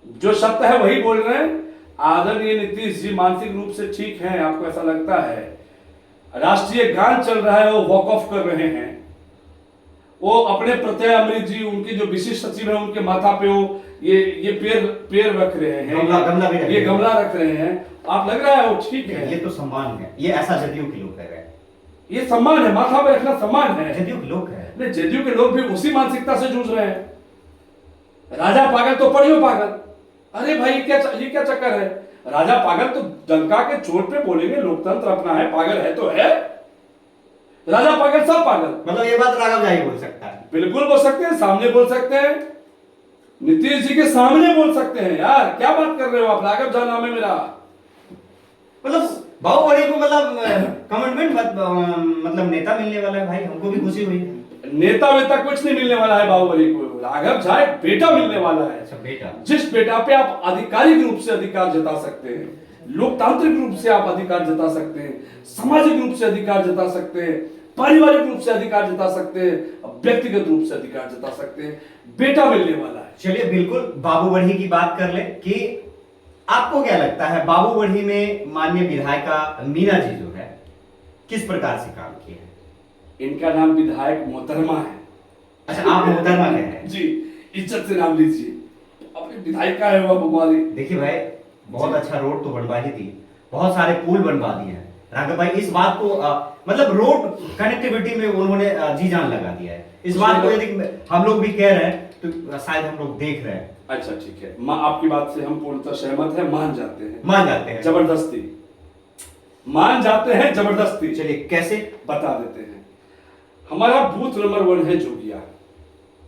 जो सत्य है वही बोल रहे हैं। आदरणीय नीतीश जी मानसिक रूप से ठीक हैं, आपको ऐसा लगता है? राष्ट्रीय गान चल रहा है, वो वॉक ऑफ कर रहे हैं। वो अपने प्रत्यय अमृत जी, उनकी जो विशिष्ट सचिव है, उनके माथा पे वो ये पेड़ रख रहे हैं, ये गमला रख रहे हैं। आप लग रहा है वो ठीक है? ये तो सम्मान है, ये ऐसा जदयू के लोग कह रहे हैं। ये सम्मान है, माथा पे रखना सम्मान है। जदयू के लोग है, नहीं, जदयू के लोग भी उसी मानसिकता से जूझ रहे हैं। राजा पागल तो पढ़ियो पागल। अरे भाई, ये क्या चक्कर है? राजा पागल तो डंका के चोट पे बोलेंगे, लोकतंत्र अपना है, पागल है तो है। राजा पागल सब पागल। मतलब ये बात राघव झा ही बोल सकता है? बिल्कुल बोल सकते हैं, सामने बोल सकते हैं, नीतीश जी के सामने बोल सकते हैं। यार क्या बात कर रहे हो आप? राघव झा नाम है मेरा। मतलब बाहुबली को मतलब कमिटमेंट मतलब नेता मिलने वाला है भाई, हमको भी खुशी हुई है। नेता वेता कुछ नहीं मिलने वाला है बाहुबली को, राघव झा एक बेटा मिलने वाला है। अच्छा, बेटा? जिस बेटा पे आप आधिकारिक रूप से अधिकार जता सकते हैं, लोकतांत्रिक रूप से आप अधिकार जता सकते हैं, सामाजिक रूप से अधिकार जता सकते हैं, पारिवारिक रूप से अधिकार जता सकते हैं, व्यक्तिगत रूप से अधिकार जता सकते हैं। बेटा मिलने वाला है। चलिए बिल्कुल बाबू बढ़ी की बात कर ले कि आपको क्या लगता है बाबू बढ़ी में माननीय विधायिका मीना जी जो है किस प्रकार से काम किए हैं? इनका नाम विधायक मोहतरमा है। अच्छा, आप मोहतरमा कह रहे हैं? जी, इज्जत से नाम लीजिए। अपनी विधायिका है वह भगवानी। देखिए भाई, बहुत अच्छा रोड तो बनवा ही दी, बहुत सारे पुल बनवा दिए हैं राघव भाई। इस बात को मतलब रोड कनेक्टिविटी में उन्होंने जी जान लगा दिया है। इस बात को यदि हम लोग भी कह रहे हैं तो शायद हम लोग देख रहे हैं। अच्छा ठीक है, आपकी बात से हम पूर्णतः सहमत हैं, मान जाते हैं जबरदस्ती मान जाते हैं जबरदस्ती। चलिए कैसे बता देते हैं। हमारा बूथ नंबर 1 है जोगिया।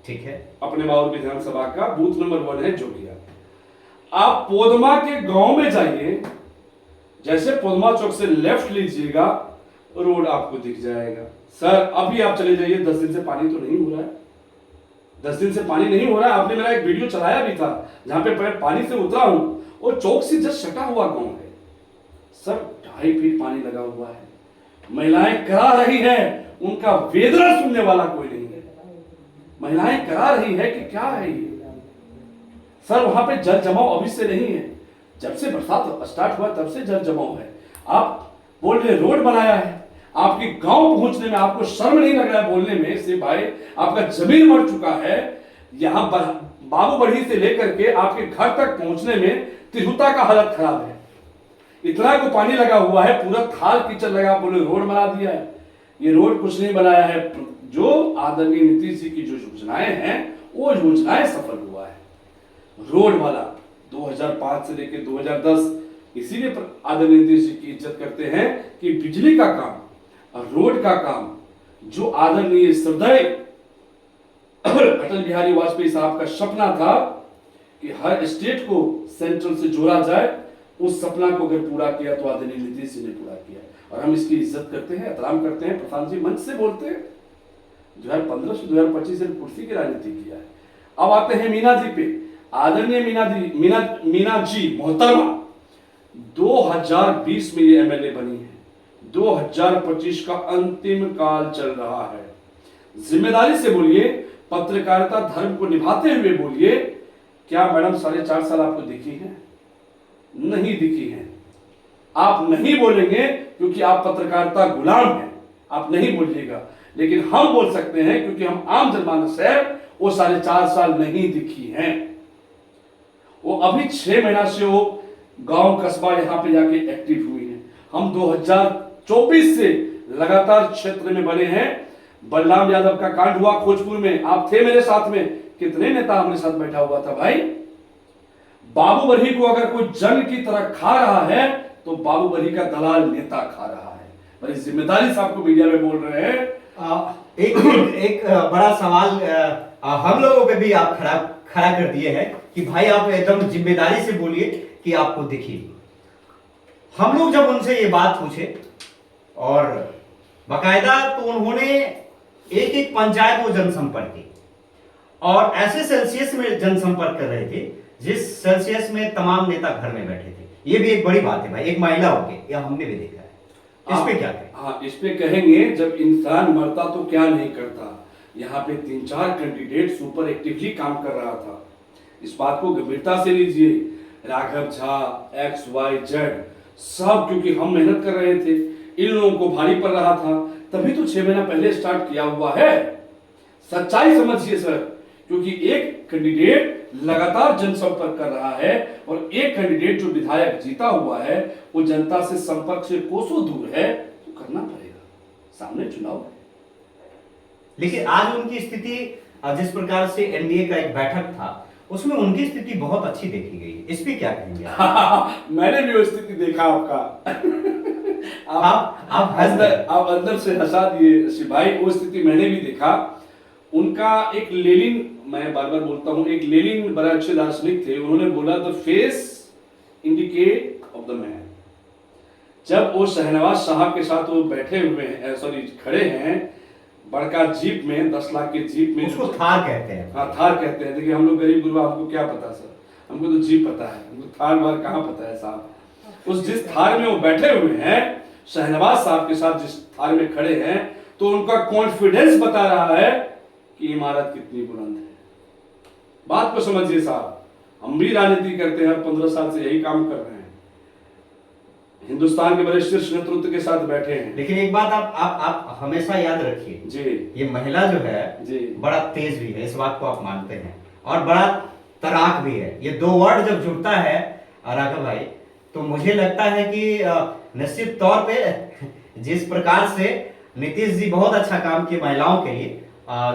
ठीक है, अपने माहौल विधानसभा का बूथ नंबर 1 है जोगिया। आप पोदमा के गांव में जाइए, जैसे पोदमा चौक से लेफ्ट लीजिएगा रोड आपको दिख जाएगा। सर अभी आप चले जाइए, 10 दिन से पानी तो नहीं हो रहा है, 10 दिन से पानी नहीं हो रहा है। आपने मेरा एक वीडियो चलाया भी था जहां पे मैं पानी से उतरा हूं, और चौक से जस्ट सटा हुआ गांव है सर, 2.5 फीट पानी लगा हुआ है। महिलाएं करा रही हैं, उनका वेदना सुनने वाला कोई नहीं है। महिलाएं करा रही है कि क्या है ये सर, वहां पे जल जमाव अभी से नहीं है, जब से बरसात स्टार्ट हुआ तब से जल जमाव है। आप बोल रहे रोड बनाया है, आपके गांव पहुंचने में आपको शर्म नहीं लग रहा है बोलने में से भाई, आपका जमीन मर चुका है। यहां बाबू बढ़ी से लेकर के आपके घर तक पहुंचने में तिरहुता का हालत खराब है। इतना को पानी लगा हुआ है, पूरा थाल कीचड़ लगा, बोले रोड बना दिया है। ये रोड कुछ नहीं बनाया है। जो आदरणीय नीतीश जी की जो योजनाएं हैं वो योजनाएं सफल हुआ है। रोड वाला 2005 से लेकर 2010, इसीलिए आदरणीय नीतीश जी की इज्जत करते हैं कि बिजली का काम और रोड का काम जो आदरणीय श्रद्धेय अटल बिहारी वाजपेयी साहब का सपना था कि हर स्टेट को सेंट्रल से जोड़ा जाए, उस सपना को अगर पूरा किया तो आदरणीय नीतीश जी ने पूरा किया, और हम इसकी इज्जत करते हैं, एहतराम करते हैं। प्रधान जी मंच से बोलते हैं 2015 से 2025 से कुर्सी की राजनीति किया है। अब आते हैं मीना जी पे। आदरणीय मीना जी मोहतरमा 2020 में ये एमएलए बनी है, 2025 का अंतिम काल चल रहा है। जिम्मेदारी से बोलिए, पत्रकारिता धर्म को निभाते हुए बोलिए। क्या मैडम 4.5 साल आपको दिखी है? नहीं दिखी है। आप नहीं बोलेंगे क्योंकि आप पत्रकारिता गुलाम हैं, आप नहीं बोलिएगा, लेकिन हम बोल सकते हैं क्योंकि हम आम जनमानस है। वो 4.5 साल नहीं दिखी हैं। वो अभी 6 महीना से वो गांव कस्बा यहां पे जाके एक्टिव हुई है। हम 2024 से लगातार क्षेत्र में बने हैं। बलराम यादव का कांड हुआ खोजपुर में, आप थे मेरे साथ में, कितने नेता हमारे साथ बैठा हुआ था भाई। बाबू बढ़ी को अगर कोई जंग की तरह खा रहा है तो बाबू बढ़ी का दलाल नेता खा रहा है। बड़ी जिम्मेदारी से आपको मीडिया में बोल रहे हैं। एक बड़ा सवाल हम लोगों पे भी आप खड़ा कर दिए हैं कि भाई आप एकदम जिम्मेदारी से बोलिए कि आपको दिखी। हम लोग जब उनसे ये बात पूछे और बकायदा, तो उन्होंने एक पंचायत को जनसंपर्क की और ऐसे सेल्सियस में जनसंपर्क कर रहे थे जिस सेल्सियस में तमाम नेता घर में बैठे थे। ये भी एक बड़ी बात है भाई, एक महिला होके, या हमने भी देखा है। इस पे क्या कहें? हाँ, इस पे कहेंगे जब इंसान मरता तो क्या नहीं करता। यहाँ पे 3-4 कैंडिडेट सुपर एक्टिवली काम कर रहा था। इस बात को गंभीरता से लीजिए। राघव झा, XYZ सब, क्योंकि हम मेहनत कर रहे थे, इन लोगों को भारी पड़ रहा था, तभी तो 6 महीना पहले स्टार्ट किया हुआ है। सच्चाई समझिए सर, क्योंकि एक कैंडिडेट लगातार जनसंपर्क कर रहा है और एक कैंडिडेट जो विधायक जीता हुआ है वो जनता से संपर्क से कोसों दूर है, तो करना पड़ेगा, सामने चुनाव है। लेकिन आज उनकी स्थिति, जिस प्रकार से एनडीए का एक बैठक था उसमें उनकी स्थिति बहुत अच्छी देखी गई। इस पे क्या कहेंगे? मैंने भी वो स्थिति देखा आपका। आप अंदर से हंसा दिए सिपाही। वो स्थिति मैंने भी देखा। उनका एक लेनिन, मैं बार बार बोलता हूं, एक लेनिन बड़े अच्छे दार्शनिक थे, उन्होंने बोला the face indicate of the man. जब वो शहनवाज साहब के साथ वो बैठे हुए हैं, सॉरी खड़े हैं बड़का जीप में, 10 लाख के जीप में, उसको थार कहते हैं। हाँ, थार कहते हैं। देखिए हम लोग गरीब गुरबा, हमको क्या पता सर, हमको तो जीप पता है, हमको थार वार कहाँ पता है साहब। उस जिस थार में वो बैठे हुए हैं, शहनवाज साहब के साथ जिस थार में खड़े हैं, तो उनका कॉन्फिडेंस बता रहा है कि इमारत कितनी बुलंद है। बात को समझिए साहब, हम भी राजनीति करते हैं, 15 साल से यही काम कर रहे हैं, हिंदुस्तान के बड़े शीर्ष नेतृत्व के साथ बैठे हैं। लेकिन एक बात आप हमेशा याद रखिए जी, ये महिला जो है जी, बड़ा तेज भी है, इस बात को आप मानते हैं, और बड़ा तराक भी है। ये दो वर्ड जब जुड़ता है राघव भाई, तो मुझे लगता है कि निश्चित तौर पे जिस प्रकार से नीतीश जी बहुत अच्छा काम किए महिलाओं के लिए,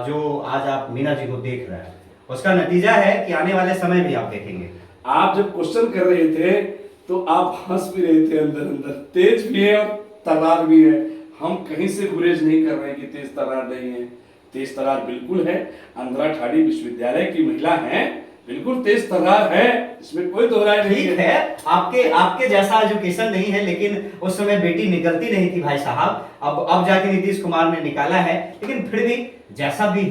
जो आज आप मीना जी को देख रहे हैं, उसका नतीजा है कि आने वाले समय भी आप देखेंगे। आप जब क्वेश्चन कर रहे थे तो आप हंस भी रहे थे अंदर अंदर। तेज भी है और तर्रार भी है, हम कहीं से गुरेज नहीं कर रहे हैं कि तेज तर्रार नहीं है। तेज तर्रार बिल्कुल है। आंध्रा ठाड़ी विश्वविद्यालय की महिला है, बिल्कुल तेज तर्रार है, इसमें कोई दोहराई नहीं ठीक है, आपके जैसा एजुकेशन नहीं है, लेकिन उस समय बेटी निकलती नहीं थी भाई साहब। अब जाके नीतीश कुमार ने निकाला है, लेकिन फिर भी जैसा भी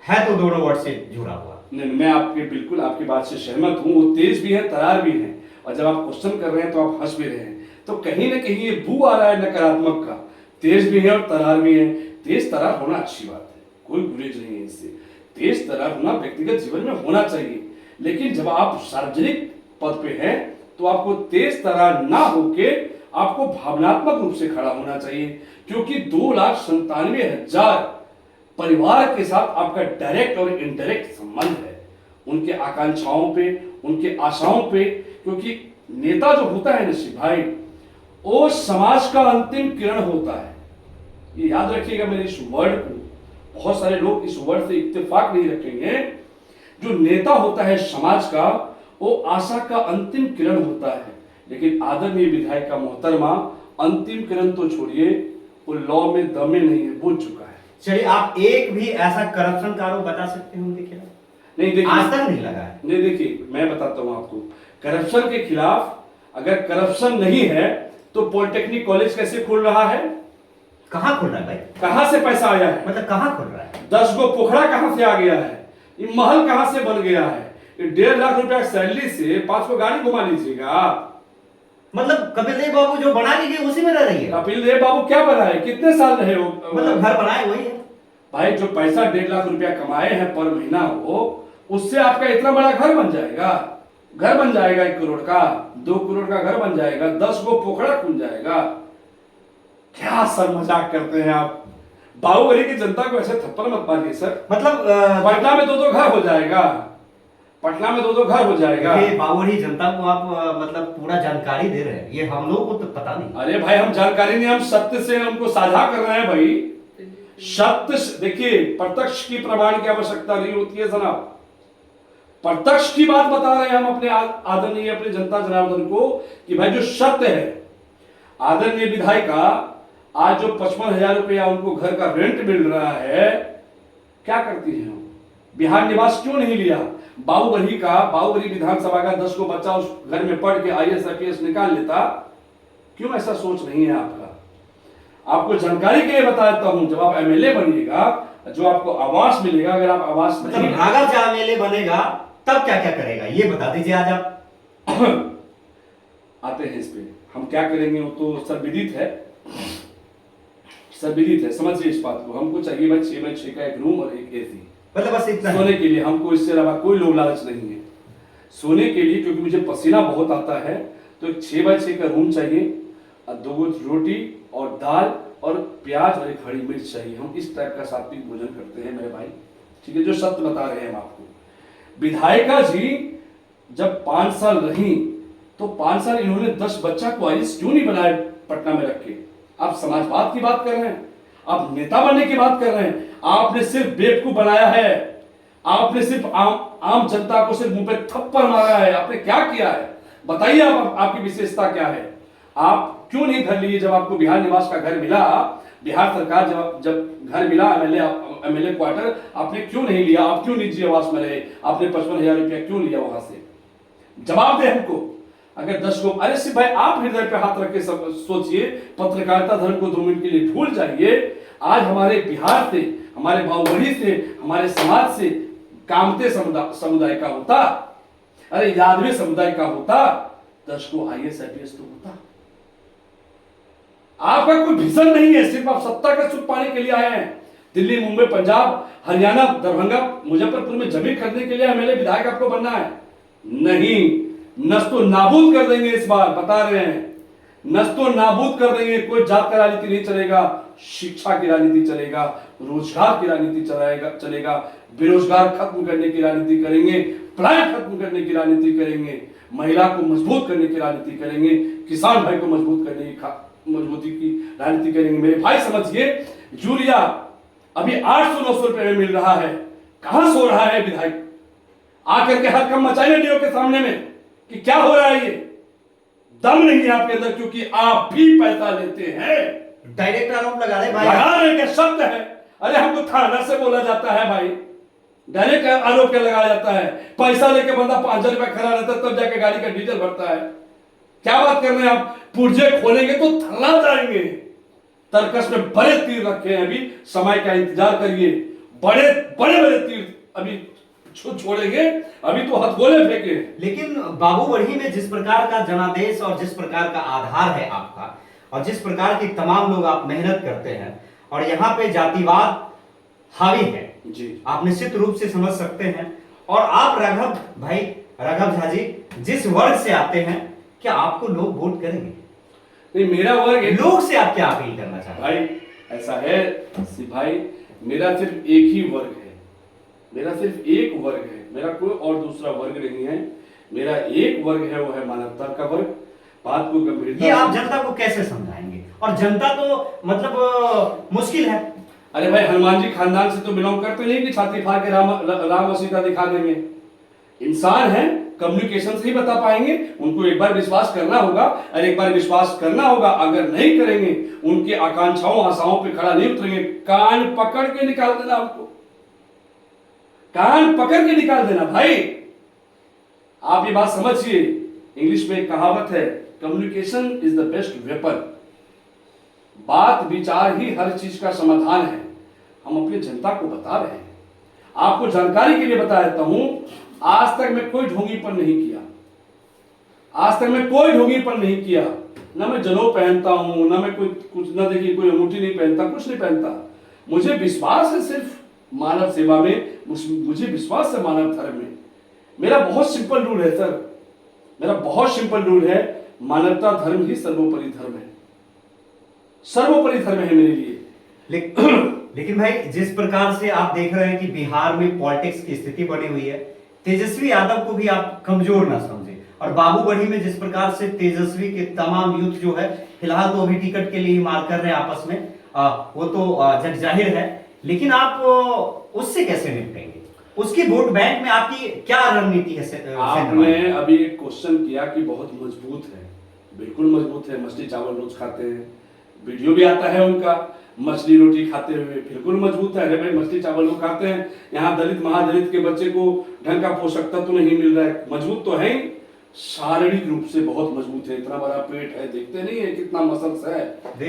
है तो दोनों वर्ड से जुड़ा हुआ। नहीं, मैं बिल्कुल आपकी बात से सहमत हूँ। वो तेज भी है, तरार भी है, और जब आप क्वेश्चन कर रहे हैं तो आप हंस भी रहे हैं, तो कहीं ना कहीं ये बू आ रहा है नकारात्मक का। तेज भी है और तरार भी है। तेज तरार होना अच्छी बात है, कोई गुरेज नहीं है इससे। तेज तरार होना व्यक्तिगत जीवन में होना चाहिए, लेकिन जब आप सार्वजनिक पद पे हैं तो आपको तेज तरार ना होके आपको भावनात्मक रूप से खड़ा होना चाहिए, क्योंकि 2,97,000 परिवार के साथ आपका डायरेक्ट और इनडायरेक्ट संबंध है, उनके आकांक्षाओं पे, उनके आशाओं पे। क्योंकि नेता जो होता है नसीब भाई, वो समाज का अंतिम किरण होता है। ये याद रखिएगा मेरे इस वर्ड को, बहुत सारे लोग इस वर्ड से इत्तेफाक नहीं रखेंगे। जो नेता होता है समाज का, वो आशा का अंतिम किरण होता है। लेकिन आदरणीय विधायिका मोहतरमा अंतिम किरण तो छोड़िए, वो लॉ में दमे नहीं है, बुझ चुका है। चलिए, आप एक भी ऐसा करप्शन का आरोप बता सकते हैं उनके खिलाफ? नहीं, देखिए, आज तक नहीं लगा है। नहीं, देखिए मैं बताता हूं आपको, करप्शन के खिलाफ अगर करप्शन नहीं है तो पॉलिटेक्निक कॉलेज कैसे खुल रहा है? कहाँ खुल रहा है भाई? कहां से पैसा आया है? मतलब कहाँ खुल रहा है? 10 गो पोखरा कहां से आ गया है? ये महल कहां से बन गया है? 1.5 लाख रुपया सैलरी से 5 को गाड़ी घुमा लीजिएगा। मतलब कपिल देव बाबू जो बना के गए उसी में रह रही है? कपिल देव बाबू क्या बनाए, कितने साल रहे हो? मतलब घर बनाए वही है भाई। जो पैसा 1.5 लाख रुपया कमाए हैं पर महीना हो, उससे आपका इतना बड़ा घर बन जाएगा। घर बन जाएगा 1 करोड़ का, 2 करोड़ का घर बन जाएगा, 10 गो पोखरा खुल जाएगा। क्या सर मजाक करते हैं आप? बाहुबली की जनता को ऐसे थप्पड़ मत मारिए सर। मतलब पटना में 2-2 घर हो जाएगा, पटना में 2-2 घर हो जाएगा। ये बाहुबली जनता को आप मतलब पूरा जानकारी दे रहे हैं, ये हम लोग को तो पता नहीं। अरे भाई, हम जानकारी नहीं, हम सत्य से उनको साझा कर रहे हैं भाई। सत्य देखिए, प्रत्यक्ष की प्रमाण की आवश्यकता नहीं होती है जनाब, प्रत्यक्ष की बात बता रहे हैं हम अपने आदरणीय अपने जनता जनार्दन को कि भाई जो सत्य है। आदरणीय विधायिका आज जो 55,000 रुपया उनको घर का रेंट मिल रहा है, क्या करती हैं? बिहार निवास क्यों नहीं लिया? बाहुबली विधानसभा का 10 को बच्चा उस घर में पढ़ के IAS IPS निकाल लेता। क्यों ऐसा सोच नहीं है आपका? आपको जानकारी के लिए बताता हूं, जब आप MLA बनिएगा, जो आपको आवास मिलेगा, अगर आप आवास मतलब राघव जब MLA बनेगा तब क्या क्या करेगा ये बता दीजिए आज आप। आते हैं इस पे, हम क्या करेंगे वो तो सर्वविदित है, सर्वविदित है। समझिए इस बात को, हमको चाहिए भाई 6x6 का एक रूम और एक AC, मतलब बस इतना सोने के लिए। हमको इससे अलावा कोई लोभ लालच नहीं है सोने के लिए, क्योंकि मुझे पसीना बहुत आता है। तो एक 6x6 का रूम चाहिए, और 2 रोटी और दाल और प्याज और एक हरी मिर्च चाहिए। हम इस टाइप का सात्विक भोजन करते हैं मेरे भाई, ठीक है, जो सत्य बता रहे हैं हम आपको। विधायिका जी जब 5 साल रही, तो 5 साल इन्होंने 10 बच्चा को IAS क्यों नहीं बनाए पटना में रख के? आप समाजवाद की बात कर रहे हैं, आप नेता बनने की बात कर रहे हैं। आपने सिर्फ बेवकूफ बनाया है, आपने सिर्फ आम जनता को सिर्फ मुंह पे थप्पड़ मारा है। आपने क्या किया है बताइए? आपकी विशेषता क्या है? आप क्यों नहीं घर लिए? जब आपको बिहार निवास का घर मिला, बिहार सरकार जब घर मिला, MLA क्वार्टर, आपने क्यों नहीं लिया? आप क्यों निजी आवास में रहे? आपने 55,000 रुपया क्यों लिया वहां से? जवाब दे हमको। अगर 10 को, अरे सिर्फ भाई आप हृदय पे हाथ रख के सोचिए, पत्रकारिता धर्म को 2 मिनट के लिए भूल जाइए। आज हमारे बिहार से, हमारे बाहुबली से, हमारे समाज से कामते समुदाय का होता, अरे यादवी समुदाय का होता, 10 को IAS IPS तो होता। आपका कोई विजन नहीं है, सिर्फ आप सत्ता का सुख पाने के लिए आए हैं। दिल्ली, मुंबई, पंजाब, हरियाणा, दरभंगा, मुजफ्फरपुर में जमीन खरीदने के लिए MLA विधायक आपको बनना है? नहीं, नस्तो नाबूद कर देंगे इस बार, बता रहे हैं, नस्तो नाबूद कर देंगे। कोई जात का राजनीति नहीं चलेगा, शिक्षा की राजनीति चलेगा, रोजगार की राजनीति चलेगा, बेरोजगार खत्म करने की राजनीति करेंगे, पलायन खत्म करने की राजनीति करेंगे, महिला को मजबूत करने की राजनीति करेंगे, किसान भाई को मजबूती की राजनीति करेंगे। मेरे भाई समझिए, यूरिया अभी 800-900 रुपए में मिल रहा है। कहां सो रहा है विधायक? आकर के हर कम मचाइए डीओ के सामने में कि क्या हो रहा है। ये दम नहीं है आपके अंदर, क्योंकि आप भी पैसा लेते हैं। डायरेक्ट आरोप लगा रहे भाई, लगा रहे के शब्द है। अरे हमको थाना से बोला जाता है भाई, डायरेक्ट आरोप क्या लगाया जाता है? पैसा लेके बंदा 5,000 रुपया खड़ा रहता है, तब जाके गाड़ी का डीजल भरता है। क्या बात कर रहे हैं आप? पुर्जे खोलेंगे तो थल्ला जाएंगे। तरकश में बड़े तीर रखे हैं, अभी समय का इंतजार करिए। बड़े बड़े तीर अभी छोड़ेंगे, अभी तो हथगोले फेंके। लेकिन बाबूगढ़ी में जिस प्रकार का जनादेश और जिस प्रकार का आधार है आपका, और जिस प्रकार की तमाम लोग आप मेहनत करते हैं, और यहाँ पे जातिवाद हावी है जी, आप निश्चित रूप से समझ सकते हैं। और आप राघव झा जी जिस वर्ग से आते हैं, क्या आपको लोग वोट करेंगे? नहीं, मेरा वर्ग लोग से आप क्या अपील करना चाहते हैं? भाई ऐसा है भाई, मेरा सिर्फ एक ही वर्ग है, मेरा सिर्फ एक वर्ग है, मेरा कोई और दूसरा वर्ग नहीं है। मेरा एक वर्ग है, वो है मानवता का वर्ग। बात को गंभीरता, ये आप जनता को कैसे समझाएंगे? और जनता तो मतलब मुश्किल है। अरे भाई, हनुमान जी खानदान से तो बिलोंग करते नहीं कि छाती फाड़ के राम और सीता दिखा देंगे। इंसान है, कम्युनिकेशन से ही बता पाएंगे। उनको एक बार विश्वास करना होगा, और एक बार विश्वास करना होगा। अगर नहीं करेंगे, उनकी आकांक्षाओं आशाओं पे खड़ा नहीं उतरेंगे, कान पकड़ के निकाल देना। हमको कान पकड़ के निकाल देना भाई। आप ये बात समझिए, इंग्लिश में एक कहावत है, communication is the best weapon. बात विचार ही हर चीज का समाधान है। हम अपनी जनता को बता रहे हैं, आपको जानकारी के लिए बता देता हूं। आज तक मैं कोई ढोंगीपन नहीं किया, आज तक मैं कोई ढोंगीपन नहीं किया। ना मैं जनेऊ पहनता हूं, ना मैं कुछ ना देखिए कोई अंगूठी नहीं पहनता, कुछ नहीं पहनता। मुझे विश्वास है सिर्फ मानव सेवा में, मुझे विश्वास है मानव धर्म में। मेरा बहुत सिंपल रूल है सर, मेरा बहुत सिंपल रूल है, मानवता धर्म ही सर्वोपरि धर्म है, सर्वोपरि धर्म है मेरे लिए। लेकिन भाई, जिस प्रकार से आप देख रहे हैं कि बिहार में पॉलिटिक्स की स्थिति बनी हुई है, तेजस्वी यादव को भी आप कमजोर ना समझे। और बाबूगढ़ी में जिस प्रकार से तेजस्वी के तमाम यूथ जो है, फिलहाल तो अभी टिकट के लिए ही मार कर रहे हैं आपस में, वो तो जग जाहिर है। लेकिन आप उससे कैसे निपटेंगे? उसकी वोट बैंक में आपकी क्या रणनीति है? आपने अभी एक क्वेश्चन किया कि बहुत मजबूत है। बिल्कुल मजबूत है, मछली चावल रोज खाते हैं, वीडियो भी आता है उनका मछली रोटी खाते हुए, बिल्कुल मजबूत है। अरे भाई, मछली चावल लोग खाते हैं, यहाँ दलित महादलित के बच्चे को ढंग का पोषक तत्व तो नहीं मिल रहा है। मजबूत तो है ही, शारीरिक रूप से बहुत मजबूत है। इतना बड़ा पेट है, देखते नहीं है कितना मसल्स है,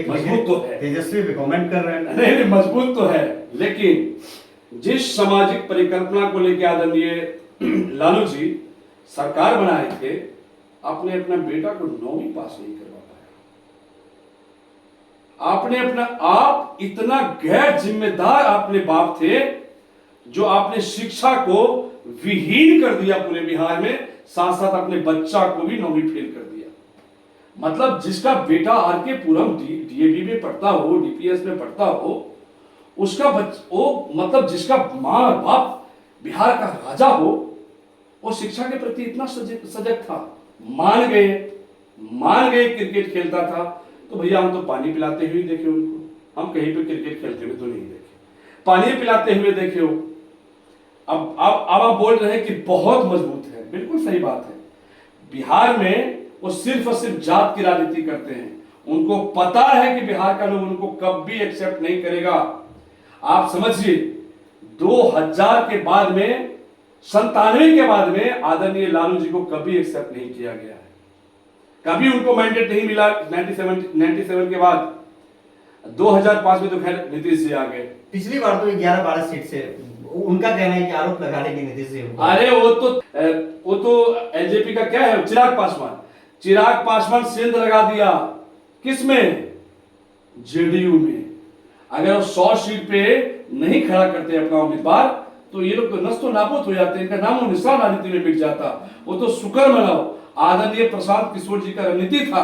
मजबूत तो है। तेजस्वी भी कमेंट कर रहे हैं, नहीं मजबूत तो है। लेकिन जिस सामाजिक परिकल्पना को लेकर आदरणीय लालू जी सरकार बनाए थे, आपने अपना बेटा को 9वीं पास नहीं करवा पाया। आपने अपना आप इतना गैर जिम्मेदार आपने बाप थे, जो आपने शिक्षा को विहीन कर दिया पूरे बिहार में, साथ साथ अपने बच्चा को भी 9वीं फेल कर दिया। मतलब जिसका बेटा आरके पुरम डीएवी में पढ़ता हो, डीपीएस में पढ़ता हो, उसका वो मतलब जिसका माँ और बाप बिहार का राजा हो, वो शिक्षा के प्रति इतना सजग था। मान गए क्रिकेट खेलता था तो भैया हम तो पानी पिलाते हुए देखे उनको, हम कहीं पे क्रिकेट खेलते हुए तो नहीं देखे, पानी पिलाते हुए देखे हो। अब आप बोल रहे हैं कि बहुत मजबूत है, बिल्कुल सही बात है। बिहार में वो सिर्फ और सिर्फ जात की राजनीति करते हैं। उनको पता है कि बिहार का लोग उनको कभी एक्सेप्ट नहीं करेगा। आप समझिए, 2000 के बाद में, 97 के बाद में आदरणीय लालू जी को कभी एक्सेप्ट नहीं किया गया है, कभी उनको मैंडेट नहीं मिला। 97 के बाद 2005 में तो खैर नीतीश जी आ गए। पिछली बार तो 11-12 सीट से उनका कहना है कि आरोप लगा रहे नीतीश जी। अरे वो तो एलजेपी का क्या है, चिराग पासवान। चिराग पासवान सेंध लगा दिया, किसमें? जेडीयू में। अगर वो 100 सीट पे नहीं खड़ा करते अपना उम्मीदवार तो ये लोग तो नस्तो नाबूद हो जाते, इनका नामो निशान राजनीति में मिट जाता। वो तो शुक्र मनाओ आदरणीय प्रशांत किशोर जी का रणनीति था,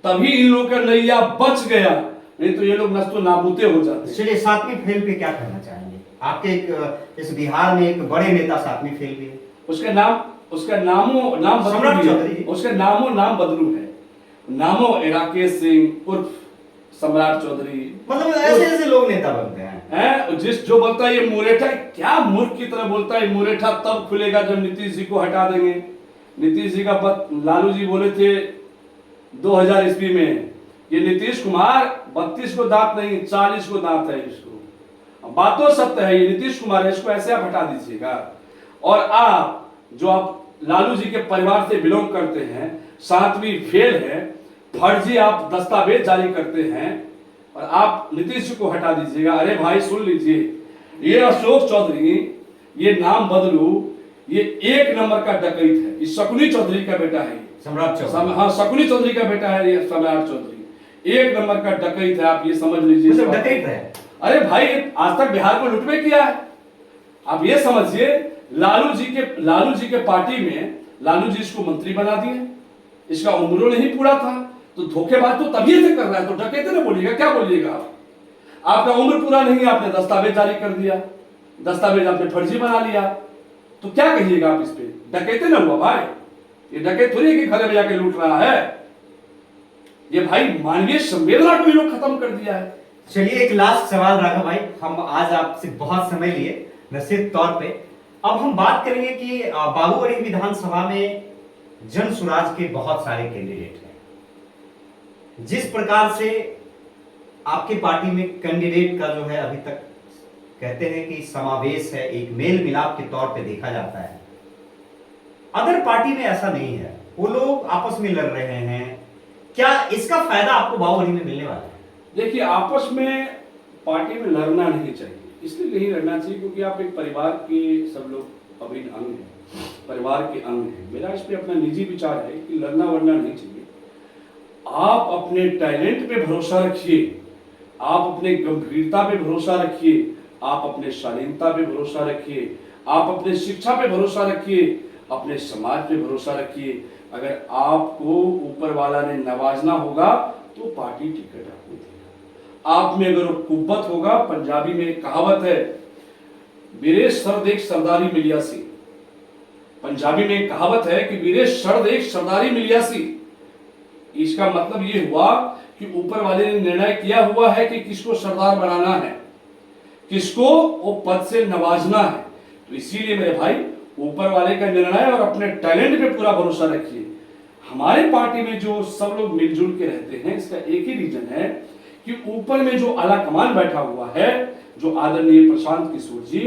तभी इन लोगों का नैया बच गया, नहीं तो ये लोग नस्तो नाबूते हो जाते। चलिए 7वीं फेल पे क्या कहना चाहेंगे? आपके इस बिहार में एक बड़े नेता 7वीं फेल भी है। उसका नाम सम्राट बदलू चौधरी। है, उसका नाम बदलू है, नामो राकेश सिंह उर्फ सम्राट चौधरी। मतलब ऐसे ऐसे लोग नेता बनते हैं। जो बोलता है ये मुरेठा, क्या मूर्ख की तरह बोलता है मुरेठा तब खुलेगा जब नीतीश जी को हटा देंगे। नीतीश जी का लालू जी बोले थे 2000 ईस्वी में, ये नीतीश कुमार 32 को दांत नहीं 40 को दांत है इसको। बातों सत्य है, ये नीतीश कुमार है, इसको ऐसे आप हटा दीजिएगा। और आप जो आप लालू जी के परिवार से बिलोंग करते हैं, 7वीं फेल है, फर्जी आप दस्तावेज जारी करते हैं और आप नीतीश जी को हटा दीजिएगा। अरे भाई सुन लीजिए, ये अशोक चौधरी, ये नाम बदलू, ये 1 नंबर का डकैत है। ये शकुनी चौधरी का बेटा है, सम्राट चौधरी। हाँ शकुनी चौधरी का बेटा है ये सम्राट चौधरी, 1 नंबर का डकैत है, आप ये समझ लीजिए। मतलब डकैत है। अरे भाई आज तक बिहार को लुट में किया है। आप ये समझिए लालू जी के पार्टी में लालू जी इसको मंत्री बना दिए, इसका उम्र नहीं पूरा था तो धोखेबाज तो तभी से कर रहा है, तो डकैते ना बोलिएगा, क्या बोलिएगा आप? आपका उम्र पूरा नहीं है, आपने दस्तावेज जारी कर दिया, दस्तावेज आपने फर्जी बना लिया, तो क्या कहिएगा आप इस पे? डकैते ना हुआ भाई, ये डकैत थोड़ी है कि घर में जाके लूट रहा है, ये भाई मानवीय संवेदना को ये लोग खत्म कर दिया है। चलिए एक लास्ट सवाल राघव भाई, हम आज आपसे बहुत समय लिए निश्चित तौर पे। अब हम बात करेंगे कि बाबूगढ़ी विधानसभा में जन सुराज के बहुत सारे कैंडिडेट हैं। जिस प्रकार से आपकी पार्टी में कैंडिडेट का जो है अभी तक कहते हैं कि समावेश है, एक मेल मिलाप के तौर पे देखा जाता है, अदर पार्टी में ऐसा नहीं है, वो लोग आपस में लड़ रहे हैं। क्या इसका फायदा आपको बाबूगढ़ी में मिलने वाला है? देखिए आपस में पार्टी में लड़ना नहीं चाहिए, इसलिए नहीं लड़ना चाहिए क्योंकि आप एक परिवार के सब लोग अभिन्न अंग हैं, परिवार के अंग हैं। मेरा इस पे अपना निजी विचार है कि लड़ना वड़ना नहीं चाहिए। आप अपने टैलेंट पे भरोसा रखिए, आप अपने गंभीरता पे भरोसा रखिए, आप अपने शालीनता पे भरोसा रखिए, आप अपने शिक्षा पे भरोसा रखिए, अपने समाज पे भरोसा रखिए। अगर आपको ऊपर वाला ने नवाजना होगा तो पार्टी टिकट आपको देगा। आप में अगर कुब्बत होगा, पंजाबी में एक कहावत है, वीरे सर्द एक सरदारी मिलियासी, पंजाबी में एक कहावत है कि वीरे सर्द एक सरदारी मिलियासी। इसका मतलब ये हुआ कि ऊपर वाले ने निर्णय किया हुआ है कि किसको सरदार बनाना है, किसको वो पद से नवाजना है। तो इसीलिए मेरे भाई ऊपर वाले का निर्णय और अपने टैलेंट पे पूरा भरोसा रखिए। हमारे पार्टी में जो सब लोग मिलजुल के रहते हैं, इसका एक ही रीजन है कि ऊपर में जो आला कमान बैठा हुआ है, जो आदरणीय प्रशांत किशोर जी,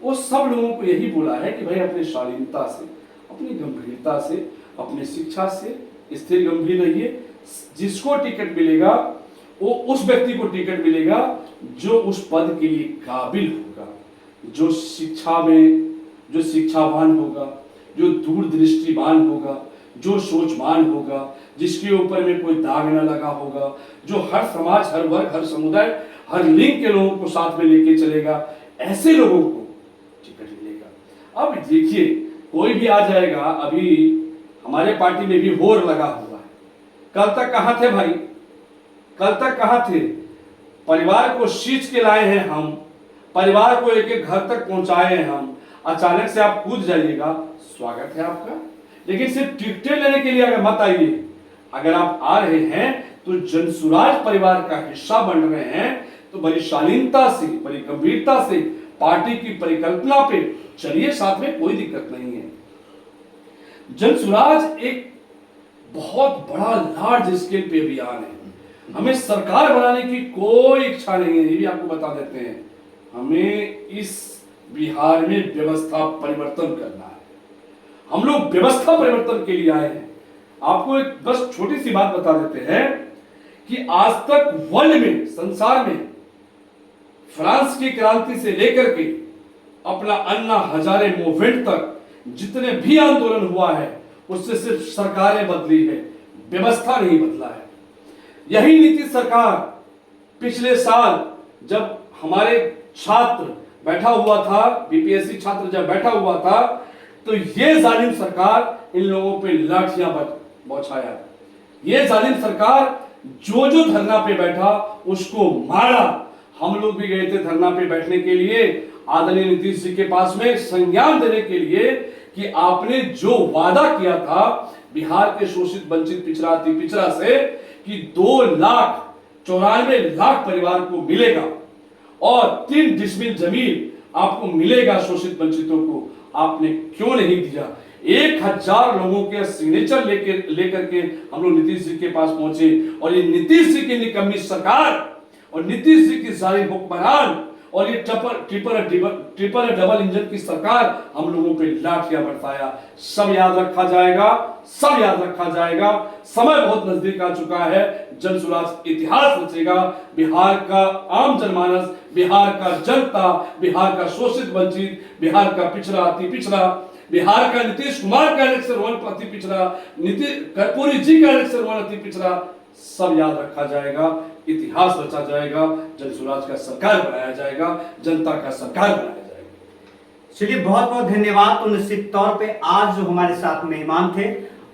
वो सब लोगों को यही बोला है कि भाई अपनी शालीनता से, अपनी गंभीरता से, अपनी शिक्षा से स्थिर गंभीर रहिए। जिसको टिकट मिलेगा वो उस व्यक्ति को टिकट मिलेगा जो उस पद के लिए काबिल होगा, जो शिक्षा में जो शिक्षावान होगा, जो दूरदृष्टिवान होगा, जो सोचवान होगा, जिसके ऊपर में कोई दाग न लगा होगा, जो हर समाज, हर वर्ग, हर समुदाय, हर लिंग के लोगों को साथ में लेके चलेगा, ऐसे लोगों को टिकट मिलेगा। अब देखिए कोई भी आ जाएगा, अभी हमारे पार्टी में भी होर लगा हुआ है। कल तक कहां थे भाई, कल तक कहां थे? परिवार को सींच के लाए हैं हम, परिवार को एक एक घर तक पहुंचाए हैं हम, अचानक से आप कूद जाइएगा, स्वागत है आपका, लेकिन सिर्फ टिकटें लेने के लिए अगर मत आइए। अगर आप आ रहे हैं तो जनसुराज परिवार का हिस्सा बन रहे हैं तो बड़ी शालीनता से, बड़ी गंभीरता से पार्टी की परिकल्पना पे चलिए, साथ में कोई दिक्कत नहीं है। जनसुराज एक बहुत बड़ा लार्ज स्केल पे अभियान है, हमें सरकार बनाने की कोई इच्छा नहीं है, ये भी आपको बता देते हैं। हमें इस बिहार में व्यवस्था परिवर्तन करना है, हम लोग व्यवस्था परिवर्तन के लिए आए हैं। आपको एक बस छोटी सी बात बता देते हैं कि आज तक वर्ल्ड में, संसार में, फ्रांस की क्रांति से लेकर के अपना अन्ना हजारे मूवमेंट तक जितने भी आंदोलन हुआ है उससे सिर्फ सरकारें बदली है, व्यवस्था नहीं बदला है। यही नीतीश सरकार पिछले साल जब हमारे छात्र बैठा हुआ था, बीपीएससी छात्र जब बैठा हुआ था, तो ये जालिम सरकार इन लोगों पे लाठियां बौछाया। ये जालिम सरकार जो जो धरना पे बैठा उसको मारा। हम लोग भी गए थे धरना पे बैठने के लिए, आदरणीय नीतीश जी के पास में संज्ञान देने के लिए कि आपने जो वादा किया था बिहार के शोषित वंचित पिछड़ा अति पिछड़ा से कि 2,94,00,000 परिवार को मिलेगा और 3 डिसमिल जमीन आपको मिलेगा शोषित वंचितों को, आपने क्यों नहीं दिया? 1,000 लोगों के सिग्नेचर लेकर के हम लोग नीतीश जी के पास पहुंचे और ये नीतीश जी की निकम्मी सरकार और नीतीश जी की जालिम हुक्मरान और ये ट्रिपल डबल इंजन की सरकार हम लोगों पे लाठियां बरसाया। सब याद रखा जाएगा, सब याद रखा जाएगा। समय बहुत नजदीक आ चुका है, जन सुराज इतिहास रचेगा। बिहार का आम जनमानस, बिहार का जनता, बिहार का शोषित वंचित, बिहार का पिछड़ा अति पिछड़ा, बिहार का नीतीश कुमार का इलेक्शन 1 पर अति पिछड़ा, कर्पूरी जी का इलेक्शन 1 अति पिछड़ा, सब याद रखा जाएगा, इतिहास रचा जाएगा, जन सुराज का सरकार बनाया जाएगा, जनता का सरकार बनाया जाएगा। चलिए, बहुत बहुत धन्यवाद। तो निश्चित तौर पे आज जो हमारे साथ मेहमान थे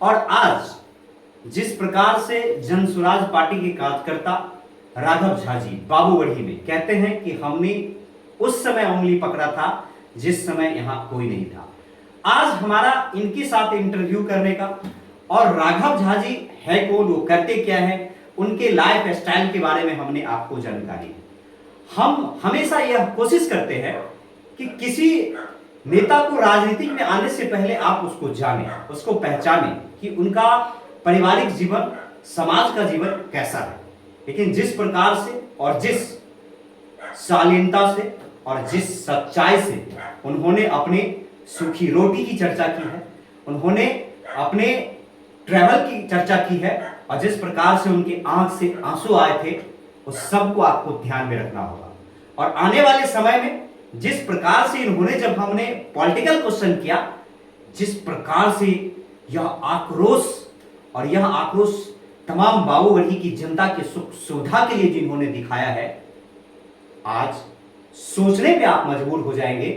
और आज जिस प्रकार से जन सुराज पार्टी के कार्यकर्ता राघव झा जी बाबूगढ़ी में कहते हैं कि हमने उस समय उंगली पकड़ा था जिस समय यहाँ कोई नहीं था। आज हमारा इनके साथ इंटरव्यू करने का और राघव झा जी है कौन, वो करते क्या है, उनके लाइफ स्टाइल के बारे में हमने आपको जानकारी दी। हम हमेशा यह कोशिश करते हैं कि किसी नेता को राजनीति में आने से पहले आप उसको जानें, उसको पहचानें कि उनका पारिवारिक जीवन, समाज का जीवन कैसा है। लेकिन जिस प्रकार से और जिस शालीनता से और जिस सच्चाई से उन्होंने अपने सूखी रोटी की चर्चा की है, उन्होंने अपने ट्रैवल की चर्चा की है और जिस प्रकार से उनकी आंख से आंसू आए थे, उस सब को आपको ध्यान में रखना होगा। और आने वाले समय में जिस प्रकार से इन्होंने, जब हमने पॉलिटिकल क्वेश्चन किया, जिस प्रकार से यह आक्रोश और यह आक्रोश तमाम बाबूगढ़ी की जनता के सुख सुविधा के लिए जिन्होंने दिखाया है, आज सोचने पे आप मजबूर हो जाएंगे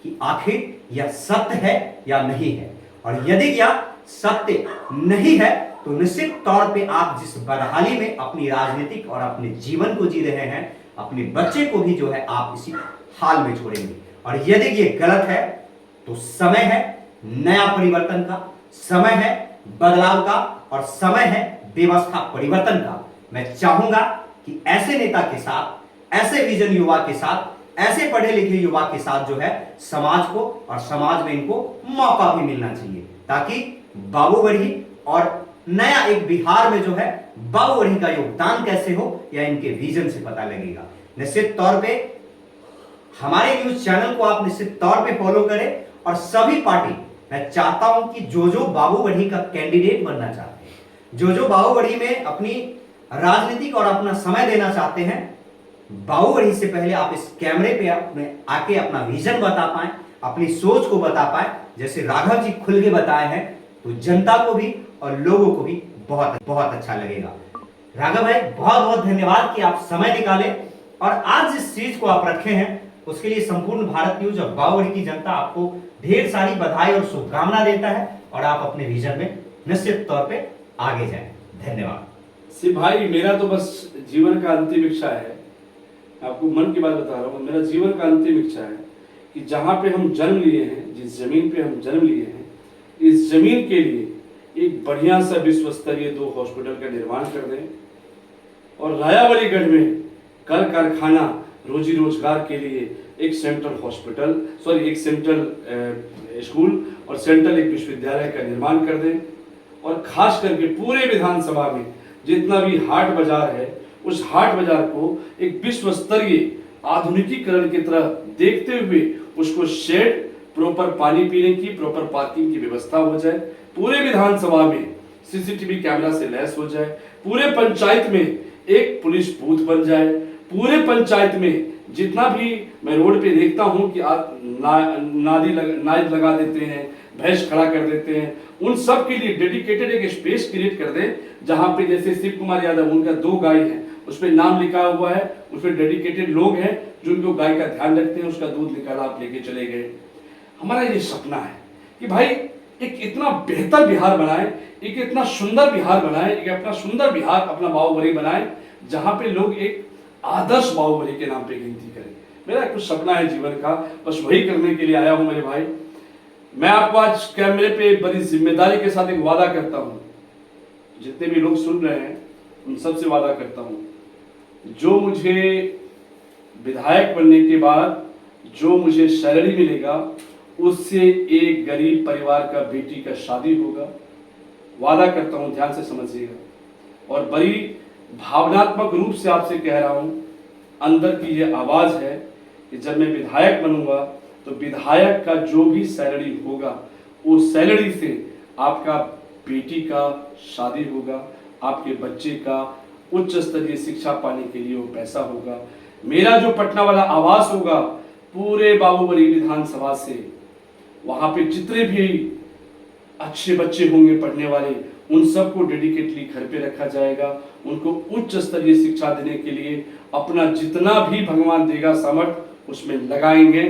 कि आखिर यह सत्य है या नहीं है। और यदि यह सत्य नहीं है तो निश्चित तौर पे आप जिस बदहाली में अपनी राजनीतिक और अपने जीवन को जी रहे हैं, अपने बच्चे को भी जो है आप इसी हाल में छोड़ेंगे। और यदि ये गलत है तो समय है नया परिवर्तन का, समय है बदलाव का और समय है व्यवस्था परिवर्तन का। मैं चाहूंगा कि ऐसे नेता के साथ, ऐसे विजन युवा के साथ, ऐसे पढ़े लिखे युवा के साथ जो है समाज को और समाज में इनको मौका भी मिलना चाहिए, ताकि बाबूगढ़ी और नया एक बिहार में जो है बाबूगढ़ी का योगदान कैसे हो या इनके विजन से पता लगेगा। निश्चित तौर पे हमारे न्यूज चैनल को आप निश्चित तौर पे फॉलो करें और सभी पार्टी, मैं चाहता हूं कि जो जो बाबूगढ़ी का कैंडिडेट बनना चाहते हैं, जो जो बाबूगढ़ी में अपनी राजनीतिक और अपना समय देना चाहते हैं, बाबूगढ़ी से पहले आप इस कैमरे पे अपने आके अपना विजन बता पाए, अपनी सोच को बता पाए, जैसे राघव जी खुल के बताए हैं, तो जनता को भी और लोगों को भी बहुत बहुत अच्छा लगेगा। राघव भाई, बहुत बहुत धन्यवाद कि आप समय निकाले और आज जिस चीज को आप रखे हैं उसके लिए संपूर्ण भारत न्यूज और बाबूगढ़ी की जनता आपको ढेर सारी बधाई और शुभकामना देता है और आप अपने विजन में निश्चित तौर पे आगे जाएं। धन्यवाद। सिर्फ भाई, मेरा तो बस जीवन का अंतिम इच्छा है, आपको मन की बात बता रहा हूँ, मेरा जीवन का अंतिम इच्छा है कि जहाँ पे हम जन्म लिए हैं, जिस जमीन पे हम जन्म लिए हैं, इस जमीन के लिए एक बढ़िया सा विश्व स्तरीय 2 हॉस्पिटल का निर्माण कर दें और रायावलीगढ़ में कल कारखाना, रोजी रोजगार के लिए एक सेंट्रल हॉस्पिटल, एक सेंट्रल स्कूल और सेंट्रल एक विश्वविद्यालय का निर्माण कर दें। और खास करके पूरे विधानसभा में जितना भी हाट बाजार है, उस हाट बाजार को एक विश्व स्तरीय आधुनिकीकरण की तरह देखते हुए उसको शेड, प्रॉपर पानी पीने की, प्रॉपर पार्किंग की व्यवस्था हो जाए, पूरे विधानसभा में सीसीटीवी कैमरा से लैस हो जाए, पूरे पंचायत में एक पुलिस बूथ बन जाए, पूरे पंचायत में जितना भी मैं रोड पे देखता हूं कि नादी लगा देते हैं, भैंस खड़ा कर देते हैं, उन सब के लिए डेडिकेटेड एक स्पेस क्रिएट कर दें, जहां पे जैसे शिव कुमार यादव, उनका 2 गाय है, उस पर नाम लिखा हुआ है, उस पर डेडिकेटेड लोग हैं जो उनको गाय का ध्यान रखते हैं, उसका दूध निकाला, आप लेके चले गए। हमारा ये सपना है कि भाई एक इतना बेहतर बिहार बनाए, एक इतना सुंदर बिहार बनाए, एक अपना सुंदर बिहार, अपना बाहुबली बनाए, जहां पे लोग एक आदर्श बाहुबली के नाम पे गिनती करें। मेरा कुछ सपना है जीवन का, बस वही करने के लिए आया हूं मेरे भाई। मैं आपको आज कैमरे पे बड़ी जिम्मेदारी के साथ एक वादा करता हूं, जितने भी लोग सुन रहे हैं उन सबसे वादा करता हूं, जो मुझे विधायक बनने के बाद जो मुझे सैलरी मिलेगा, उससे एक गरीब परिवार का बेटी का शादी होगा। वादा करता हूं, ध्यान से समझिएगा। और बड़ी भावनात्मक रूप से आपसे कह रहा हूं, अंदर की ये आवाज है कि जब मैं विधायक बनूंगा तो विधायक का जो भी सैलरी होगा, उस सैलरी से आपका बेटी का शादी होगा, आपके बच्चे का उच्च स्तरीय शिक्षा पाने के लिए वो पैसा होगा। मेरा जो पटना वाला आवास होगा, पूरे बाहुबली विधानसभा से वहां पे जितने भी अच्छे बच्चे होंगे पढ़ने वाले, उन सबको डेडिकेटली घर पे रखा जाएगा। उनको उच्च स्तरीय शिक्षा देने के लिए अपना जितना भी भगवान देगा सामर्थ, उसमें लगाएंगे।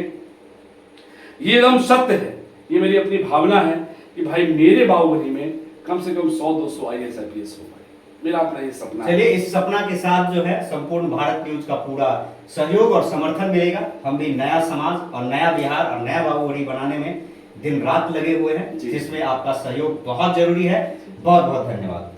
ये एकदम सत्य है, ये मेरी अपनी भावना है कि भाई मेरे बाहुबली में कम से कम 100-200 IAS IPS हो भाई। मेरा अपना ये सपना है। चलिए, इस सपना के साथ जो है संपूर्ण भारत न्यूज का पूरा सहयोग और समर्थन मिलेगा। हम भी नया समाज और नया बिहार और नया बाहुबली बनाने में दिन रात लगे हुए हैं, जिसमें आपका सहयोग बहुत जरूरी है। बहुत बहुत धन्यवाद।